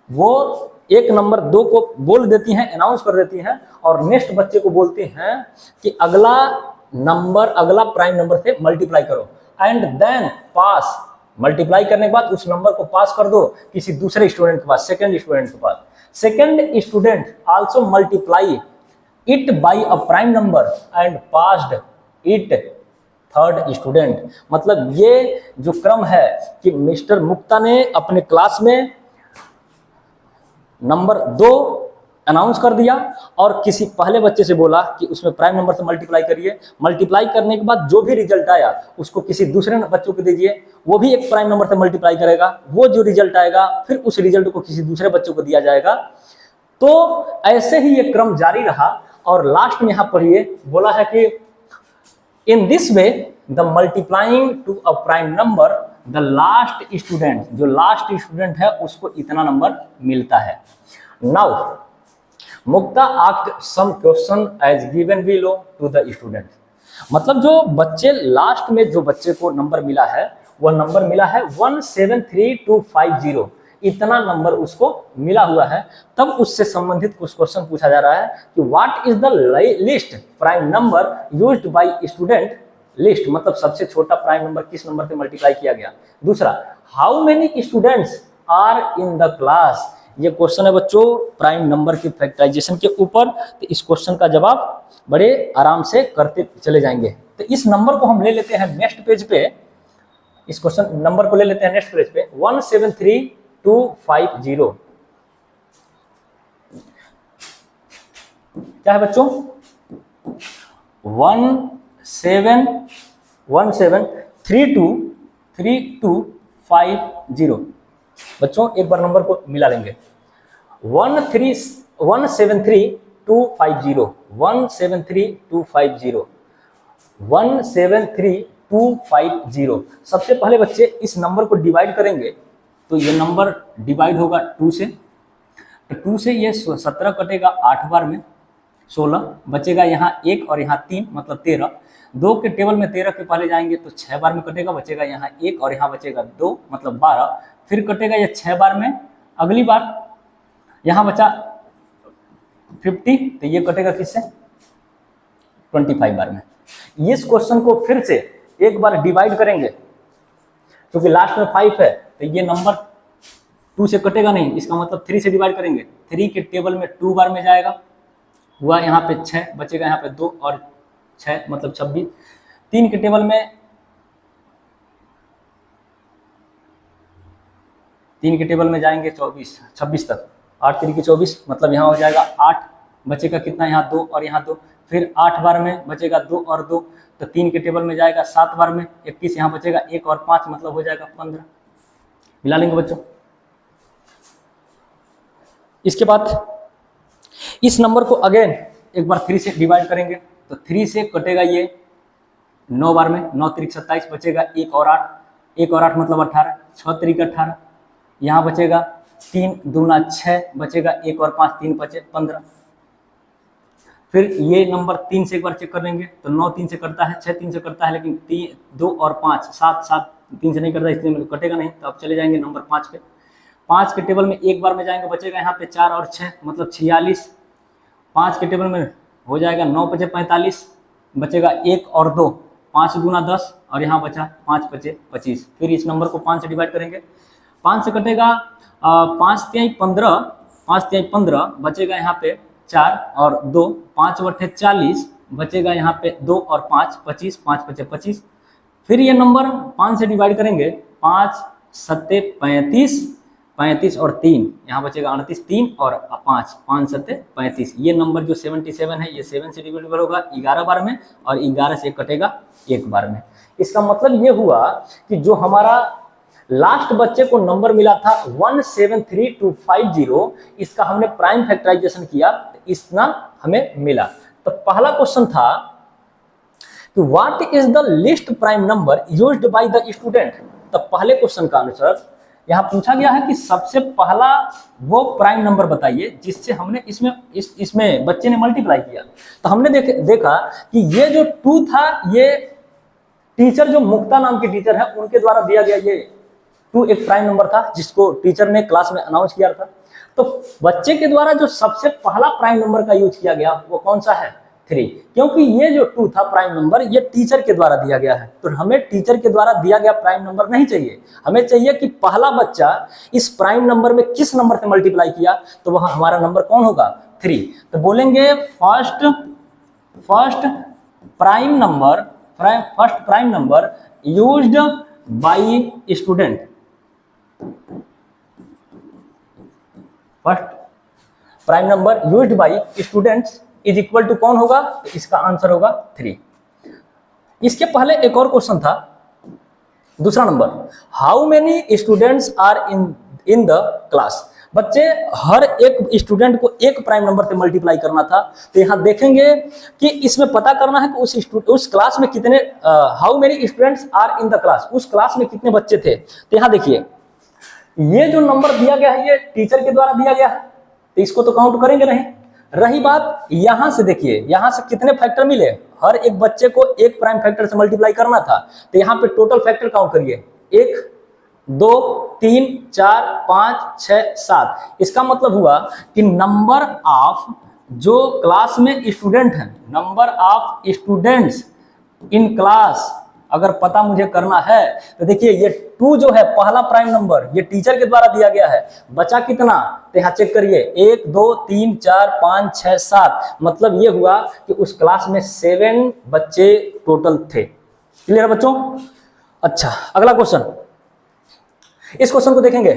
वो एक नंबर 2 को बोल देती हैं, अनाउंस कर देती हैं, और नेक्स्ट बच्चे को बोलती हैं कि अगला प्राइम नंबर से मल्टीप्लाई करो। एंड देन पास, मल्टीप्लाई करने के बाद उस नंबर को पास कर दो किसी दूसरे स्टूडेंट के पास, सेकेंड स्टूडेंट के पास। Second student also multiply it by a prime number and passed it third student. मतलब ये जो क्रम है कि मिस्टर मुक्ता ने अपने क्लास में नंबर 2 अनाउंस कर दिया और किसी पहले बच्चे से बोला कि उसमें प्राइम नंबर से मल्टीप्लाई करिए। मल्टीप्लाई करने के बाद जो भी रिजल्ट आया उसको किसी दूसरे बच्चों को दीजिए, वो भी एक प्राइम नंबर से मल्टीप्लाई करेगा, वो जो रिजल्ट आएगा फिर उस रिजल्ट को किसी दूसरे बच्चों को दिया जाएगा। तो ऐसे ही ये क्रम जारी रहा, और लास्ट में यहां पढ़िए बोला है कि in this way the multiplying to a prime number the last student, जो लास्ट स्टूडेंट है उसको इतना नंबर मिलता है। Now Mukta asked some question as given below to the student. मतलब जो बच्चे लास्ट में जो बच्चे को नंबर मिला है वह नंबर मिला है 173250, इतना नंबर उसको मिला हुआ है। तब उससे संबंधित कुछ क्वेश्चन पूछा जा रहा है कि what is the least prime number used by student. Least मतलब सबसे छोटा प्राइम नंबर किस नंबर से मल्टीप्लाई किया गया। दूसरा, how many students are in the class. ये क्वेश्चन है बच्चों प्राइम नंबर की फैक्टराइजेशन के ऊपर। तो इस क्वेश्चन का जवाब बड़े आराम से करते चले जाएंगे। तो इस नंबर को हम ले लेते हैं नेक्स्ट पेज पे, इस क्वेश्चन नंबर को ले लेते हैं नेक्स्ट पेज पे 173250। क्या है बच्चों 173250। बच्चों एक बार नंबर को मिला लेंगे 173250। सबसे पहले बच्चे इस नंबर को डिवाइड करेंगे तो ये नंबर डिवाइड होगा 2 से, तो 2 से ये 17 कटेगा 8 बार में 16 बचेगा, यहाँ 1 और यहाँ 3 मतलब 13। 2 के टेबल में 13 के पहले जाएंगे तो 6 बार में कटेगा, बचेगा यहाँ 1 और यहाँ बचेगा 2 मतलब 12। फिर कटेगा ये 6 बार में, अगली बार यहाँ बचा 50 तो ये कटेगा किससे 25 बार में। इस क्वेश्चन को फिर से एक बार डिवाइड करेंगे क्योंकि लास्ट में 5 है तो ये नंबर 2 से कटेगा नहीं, इसका मतलब 3 से डिवाइड करेंगे। 3 के टेबल में 2 बार में जाएगा, हुआ यहाँ पे 6 बचेगा, यहाँ पे 2 और 6 मतलब 26। 3 के टेबल में 3 के टेबल में जाएंगे 26 तक, 8 3 की 24 मतलब यहाँ हो जाएगा 8 बचेगा कितना यहाँ 2 और यहाँ 2। फिर 8 बार में बचेगा 2 और 2 तो 3 के टेबल में जाएगा 7 बार में 21, यहाँ बचेगा 1 और 5 मतलब हो जाएगा 15। मिला लेंगे बच्चों। इसके बाद इस नंबर को अगेन एक बार 3 से डिवाइड करेंगे तो 3 से कटेगा ये 9 बार में 9 त्रिक 27 बचेगा 1 और 8, 1 और 8 मतलब 18, 6 त्रिक 18, यहाँ बचेगा 3 दूना 6, बचेगा 1 और 5 3 बचे 15। फिर ये नंबर 3 से एक बार चेक कर लेंगे तो 9 3 से करता है, 6 3 से करता है, लेकिन 2 और 5 7 7 3 से नहीं करता, इसलिए मतलब कटेगा नहीं। तो अब चले जाएंगे नंबर 5 पे। 5 के टेबल में एक बार में जाएंगे, बचेगा यहाँ पे 4 और 6 मतलब 46। 5 के टेबल में हो जाएगा 9 बचे 45, बचेगा 1 और 2, 5 दूना 10 और यहाँ बचा 5 बचे 25। फिर इस नंबर को 5 से डिवाइड करेंगे, 5 से कटेगा 5 तिहाई 15, 5 तिहाई 15, बचेगा यहाँ पे 4 और 2, 5 बटे 40, बचेगा यहाँ पे 2 और 5 25, 5 बचे 25। फिर ये नंबर 5 से डिवाइड करेंगे, 5 सत्ते 35, 35 और 3 यहाँ बचेगा 38, 3 और 5 5 सत्ते 35। ये नंबर जो 77 है ये 7 से डिविजिबल होगा 11 बार में, और 11 से कटेगा 1 बार में। इसका मतलब ये हुआ कि जो हमारा लास्ट बच्चे को नंबर मिला था 173250, इसका हमने प्राइम फैक्टराइजेशन किया तो इतना हमें मिला। तो पहला क्वेश्चन था कि what is the least prime number used by the student. तो पहले क्वेश्चन का आंसर यहाँ पूछा गया है कि सबसे पहला वो प्राइम नंबर बताइए जिससे हमने इसमें बच्चे ने मल्टीप्लाई किया। तो हमने देखा कि ये जो 2 था, ये टीचर जो मुक्ता नाम के टीचर है उनके द्वारा दिया गया ये 2 एक प्राइम नंबर था जिसको टीचर ने क्लास में अनाउंस किया था। तो बच्चे के द्वारा जो सबसे पहला प्राइम नंबर का यूज किया गया वो कौन सा है, 3, क्योंकि ये जो 2 था प्राइम नंबर ये टीचर के द्वारा दिया गया है। तो हमें टीचर के द्वारा दिया गया प्राइम नंबर नहीं चाहिए, हमें चाहिए कि पहला बच्चा इस प्राइम नंबर में किस नंबर से मल्टीप्लाई किया, तो वह हमारा नंबर कौन होगा, 3। तो बोलेंगे first prime number used by student. First prime number used by students is equal to कौन होगा, तो इसका आंसर होगा 3। इसके पहले एक और क्वेश्चन था, दूसरा number, how many students are in the class. बच्चे हर एक स्टूडेंट को एक प्राइम नंबर से मल्टीप्लाई करना था। तो यहाँ देखेंगे कि इसमें पता करना है कि उस क्लास में कितने, how many students are in the class, उस क्लास में कितने बच्चे थे। तो यहाँ देखिए ये जो नंबर दिया गया है ये टीचर के द्वारा दिया गया है, तो इसको तो काउंट करेंगे नहीं। रही बात यहां से, देखिए यहां से कितने फैक्टर मिले, हर एक बच्चे को एक प्राइम फैक्टर से मल्टीप्लाई करना था। तो यहाँ पे टोटल फैक्टर काउंट करिए, 1 2 3 4 5 6 7। इसका मतलब हुआ कि नंबर ऑफ जो क्लास में स्टूडेंट हैं, number of students in class अगर पता मुझे करना है तो देखिए ये 2 जो है पहला प्राइम नंबर ये टीचर के द्वारा दिया गया है, बचा कितना, तो यहाँ चेक करिए 1 2 3 4 5 6 7, मतलब ये हुआ कि उस क्लास में 7 बच्चे टोटल थे। क्लियर बच्चों। अच्छा अगला क्वेश्चन, इस क्वेश्चन को देखेंगे।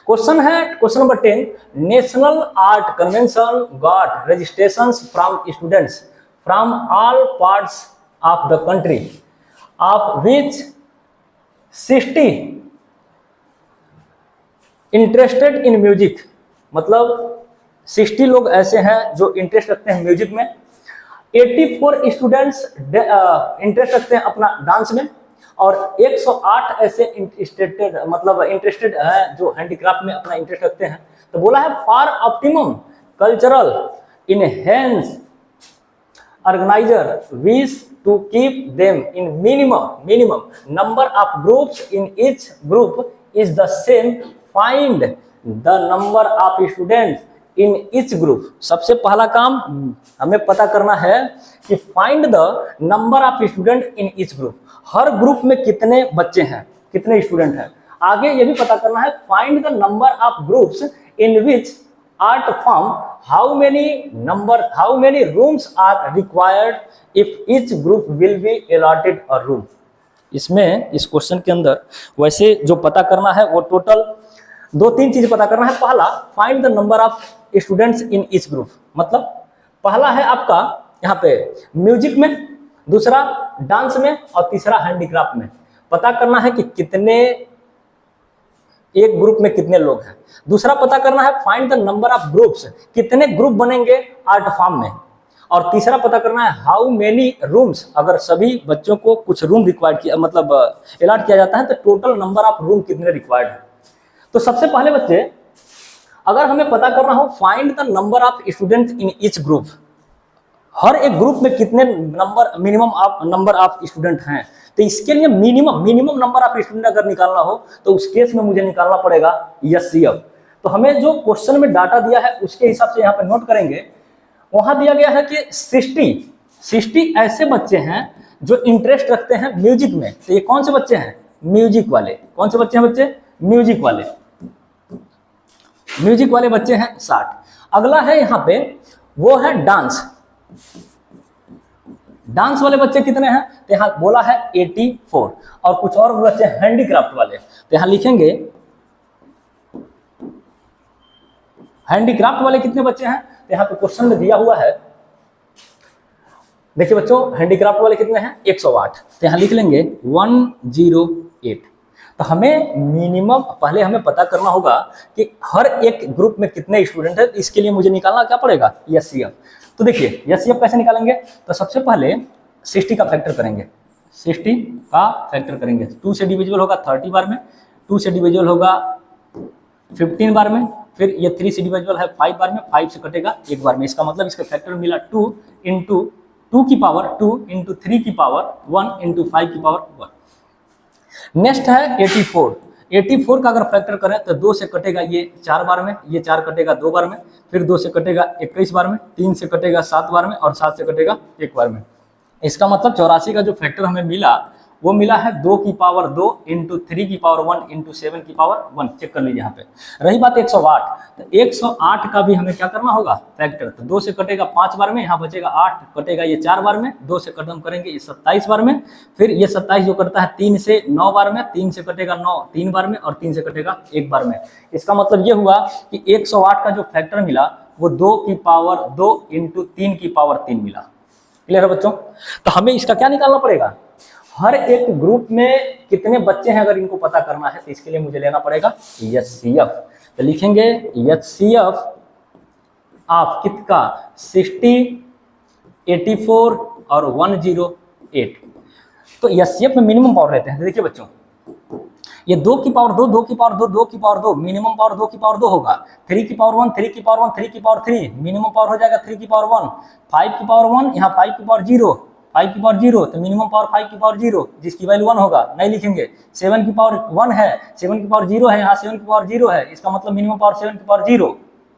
क्वेश्चन है question number 10, national art convention got registrations from students from all parts of the country of which 60 interested in music, मतलब 60 लोग ऐसे हैं जो इंटरेस्ट रखते हैं म्यूजिक में, 84 स्टूडेंट्स इंटरेस्ट रखते हैं अपना डांस में, और 108 ऐसे इंटरेस्टेड हैं जो हैंडीक्राफ्ट में अपना इंटरेस्ट रखते हैं। तो बोला है for optimum cultural enhance organizer wish to keep them in minimum number of groups in each group is the same, find the number of students in each group। सबसे पहला काम हमें पता करना है कि find the number of students in each group, her group में कितने बच्चे हैं, कितने स्टूडेंट हैं। आगे ये भी पता करना है find the number of groups in which art form, how many rooms are required if each group will be allotted a room। इसमें इस क्वेश्चन के अंदर वैसे जो पता करना है वो टोटल 2-3 चीज पता करना है। पहला find the number of students in each group, मतलब पहला है आपका यहाँ पे म्यूजिक में, दूसरा डांस में और तीसरा हैंडीक्राफ्ट में। पता करना है कि कितने एक ग्रुप में कितने लोग हैं। दूसरा पता करना है find the number of groups, कितने ग्रुप बनेंगे आर्ट फॉर्म में। और तीसरा पता करना है हाउ मेनी रूम्स, अगर सभी बच्चों को कुछ रूम रिक्वायर्ड किया मतलब अलॉट किया जाता है तो टोटल नंबर ऑफ रूम कितने रिक्वायर्ड है। तो सबसे पहले बच्चे अगर हमें पता करना हो find the number of students in each group, हर एक ग्रुप में कितने नंबर ऑफ स्टूडेंट हैं, तो इसके लिए मिनिमम नंबर ऑफ स्टूडेंट अगर निकालना हो तो उस केस में मुझे निकालना पड़ेगा एचसीएफ। तो हमें जो क्वेश्चन में डाटा दिया है उसके हिसाब से यहाँ पर नोट करेंगे। वहां दिया गया है कि 60 ऐसे बच्चे हैं जो इंटरेस्ट रखते हैं म्यूजिक में। तो ये कौन से बच्चे हैं? म्यूजिक वाले। कौन से बच्चे हैं बच्चे? म्यूजिक वाले बच्चे हैं 60। अगला है यहाँ पे वो है डांस वाले बच्चे कितने हैं? तो यहाँ बोला है 84। और कुछ और बच्चे हैंडीक्राफ्ट वाले, तो यहाँ लिखेंगे हैंडीक्राफ्ट वाले कितने बच्चे हैं? तो यहाँ पे क्वेश्चन में दिया हुआ है, देखिए बच्चों हैंडीक्राफ्ट वाले कितने हैं? 108। तो यहाँ लिख लेंगे 108। तो हमें मिनिमम पहले हमें पता करना होगा कि हर एक ग्रुप में कितने स्टूडेंट है। इसके लिए मुझे निकालना क्या पड़ेगा? एचसीएफ। तो देखिए एचसीएफ कैसे निकालेंगे? तो सबसे पहले 60 का फैक्टर करेंगे। 60 का फैक्टर करेंगे, 2 से डिविजिबल होगा 30 बार में, 2 से डिविजिबल होगा 15 बार में, फिर ये 3 से डिविजिबल है 5 बार में, 5 से कटेगा 1 बार में। इसका मतलब इसका फैक्टर मिला 2 इंटू 2 की पावर 2 इंटू 3 की पावर 1 इंटू 5 की पावर 1। नेक्स्ट है 84 का अगर फैक्टर करें तो 2 से कटेगा ये 4 बार में, ये 4 कटेगा 2 बार में, फिर 2 से कटेगा 21 बार में, 3 से कटेगा 7 बार में और 7 से कटेगा 1 बार में। इसका मतलब 84 का जो फैक्टर हमें मिला वो मिला है 2 की पावर 2 इंटू 3 की पावर 1 इंटू 7 की पावर 1। चेक कर लीजिए यहाँ पे। रही बात 108, तो 108 का भी हमें क्या करना होगा? फैक्टर। तो 2 से कटेगा 5 बार में, यहाँ बचेगा 8, कटेगा ये 4 बार में, 2 से खत्म करेंगे ये 27 बार में, फिर ये 27 जो करता है 3 से 9 बार में, 3 से कटेगा 9 3 बार में और 3 से कटेगा 1 बार में। इसका मतलब ये हुआ कि 108 का जो फैक्टर मिला वो 2 की पावर 2 इंटू 3 की पावर 3 मिला। क्लियर है बच्चों? तो हमें इसका क्या निकालना पड़ेगा? हर एक ग्रुप में कितने बच्चे हैं अगर इनको पता करना है तो इसके लिए मुझे लेना पड़ेगा एचसीएफ। तो लिखेंगे एचसीएफ ऑफ कितना? 60, 84 और 108। तो एचसीएफ में मिनिमम पावर रहते हैं। तो देखिए बच्चों ये 2 की पावर 2, 2 की पावर 2, 2 की पावर 2, मिनिमम पावर 2 की पावर 2 होगा। 3 की पावर 1, 3 की पावर 1, 3 की पावर 3, मिनिमम पावर हो जाएगा 3 की पावर 1, 5 की पावर 1, यहाँ 5 की पावर 0, 5 की पावर 0, तो मिनिमम पावर 5 की पावर 0 जिसकी वैल्यू 1 होगा, नहीं लिखेंगे। 7 की पावर 1 है, 7 की पावर 0 है, यहाँ 7 की पावर 0 है, इसका मतलब मिनिमम पावर 7 की पावर 0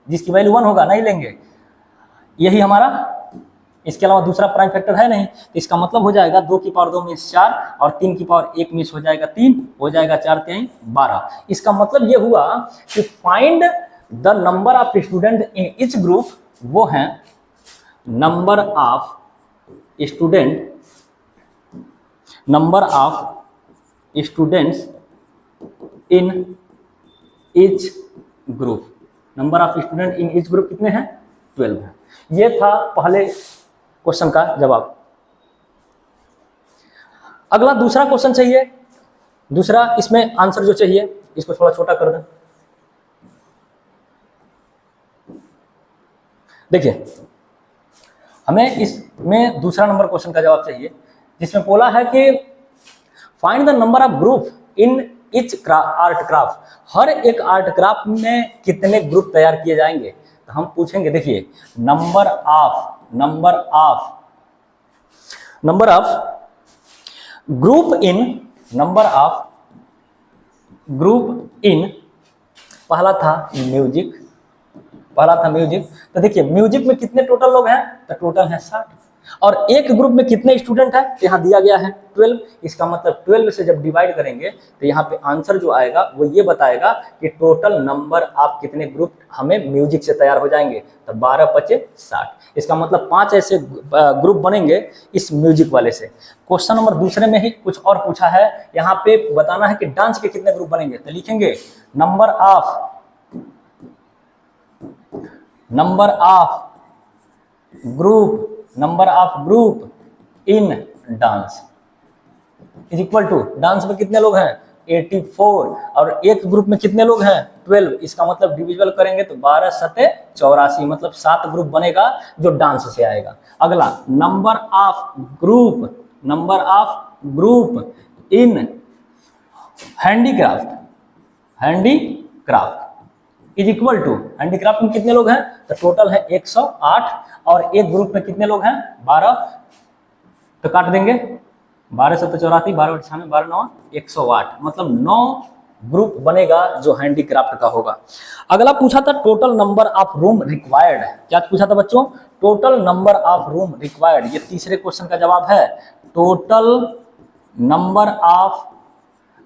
जिसकी वैल्यू 1 होगा, नहीं लेंगे। यही हमारा, इसके अलावा दूसरा प्राइम फैक्टर है नहीं, तो इसका मतलब हो जाएगा 2 की पावर 2 मीन्स 4 और 3 की पावर 1 मीन्स हो जाएगा 3, हो जाएगा 4 3 12। इसका मतलब ये हुआ कि find the number of student in each group, वो है number of students in each group. Number of student in each group कितने हैं? 12 है। ये था पहले क्वेश्चन का जवाब। अगला दूसरा क्वेश्चन चाहिए, दूसरा इसमें आंसर जो चाहिए इसको थोड़ा छोटा कर दें। देखिए हमें इसमें दूसरा नंबर क्वेश्चन का जवाब चाहिए जिसमें बोला है कि find the number of group in each art craft. हर एक आर्ट क्राफ्ट में कितने ग्रुप तैयार किए जाएंगे? तो हम पूछेंगे, देखिए नंबर ऑफ ग्रुप इन पहला था म्यूजिक। तो देखिए म्यूजिक में कितने टोटल लोग हैं? तो टोटल है 60। और एक ग्रुप में कितने स्टूडेंट हैं? यहाँ दिया गया है 12। इसका मतलब 12 से जब डिवाइड करेंगे तो यहाँ पे आंसर जो आएगा वो ये बताएगा कि टोटल नंबर आप कितने ग्रुप हमें म्यूजिक से तैयार हो जाएंगे। तो 12 × 5 = 60। इसका मतलब 5 ऐसे ग्रुप बनेंगे इस म्यूजिक वाले से। क्वेश्चन नंबर दूसरे में ही कुछ और पूछा है, यहाँ पे बताना है कि डांस के कितने ग्रुप बनेंगे। तो लिखेंगे number of group in dance is equal to, dance में कितने लोग हैं? 84 और एक ग्रुप में कितने लोग हैं 12। इसका मतलब डिविजिबल करेंगे तो 12 सते 84, मतलब 7 ग्रुप बनेगा जो डांस से आएगा। अगला number of group in handicraft is equal to, handicraft में कितने लोग हैं तो टोटल है 108 और एक ग्रुप में कितने लोग हैं 12, तो काट देंगे 12 सत्तर 84, 12 96, 12 9 108, मतलब 9 ग्रुप बनेगा जो हैंडीक्राफ्ट का होगा। अगला पूछा था total number of room required, क्या पूछा था बच्चों total number of room required, ये तीसरे क्वेश्चन का जवाब है total number of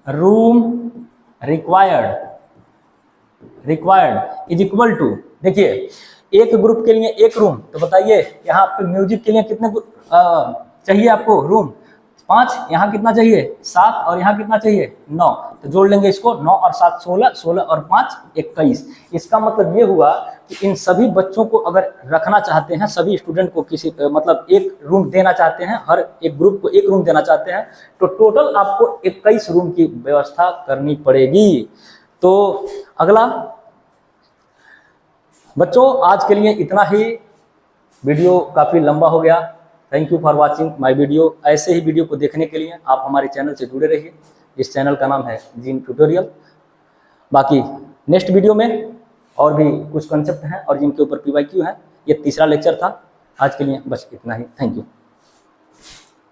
room required is equal to, देखिए एक ग्रुप के लिए एक रूम, तो बताइए यहाँ पे म्यूजिक के लिए कितने चाहिए आपको रूम 5, यहाँ कितना चाहिए 7 और यहाँ कितना चाहिए 9, तो जोड़ लेंगे इसको 9 और 7 16, 16 और 5 21। इसका मतलब ये हुआ कि इन सभी बच्चों को अगर रखना चाहते हैं, सभी स्टूडेंट को किसी मतलब एक रूम देना चाहते हैं, हर एक ग्रुप को एक रूम देना चाहते हैं, तो टोटल आपको 21 रूम की व्यवस्था करनी पड़ेगी। तो अगला बच्चों आज के लिए इतना ही, वीडियो काफ़ी लंबा हो गया। Thank you for watching my video. ऐसे ही वीडियो को देखने के लिए आप हमारे चैनल से जुड़े रहिए। इस चैनल का नाम है जीन ट्यूटोरियल। बाकी नेक्स्ट वीडियो में और भी कुछ कंसेप्ट हैं और जिनके ऊपर PYQ है। ये तीसरा लेक्चर था। आज के लिए बस इतना ही। Thank you.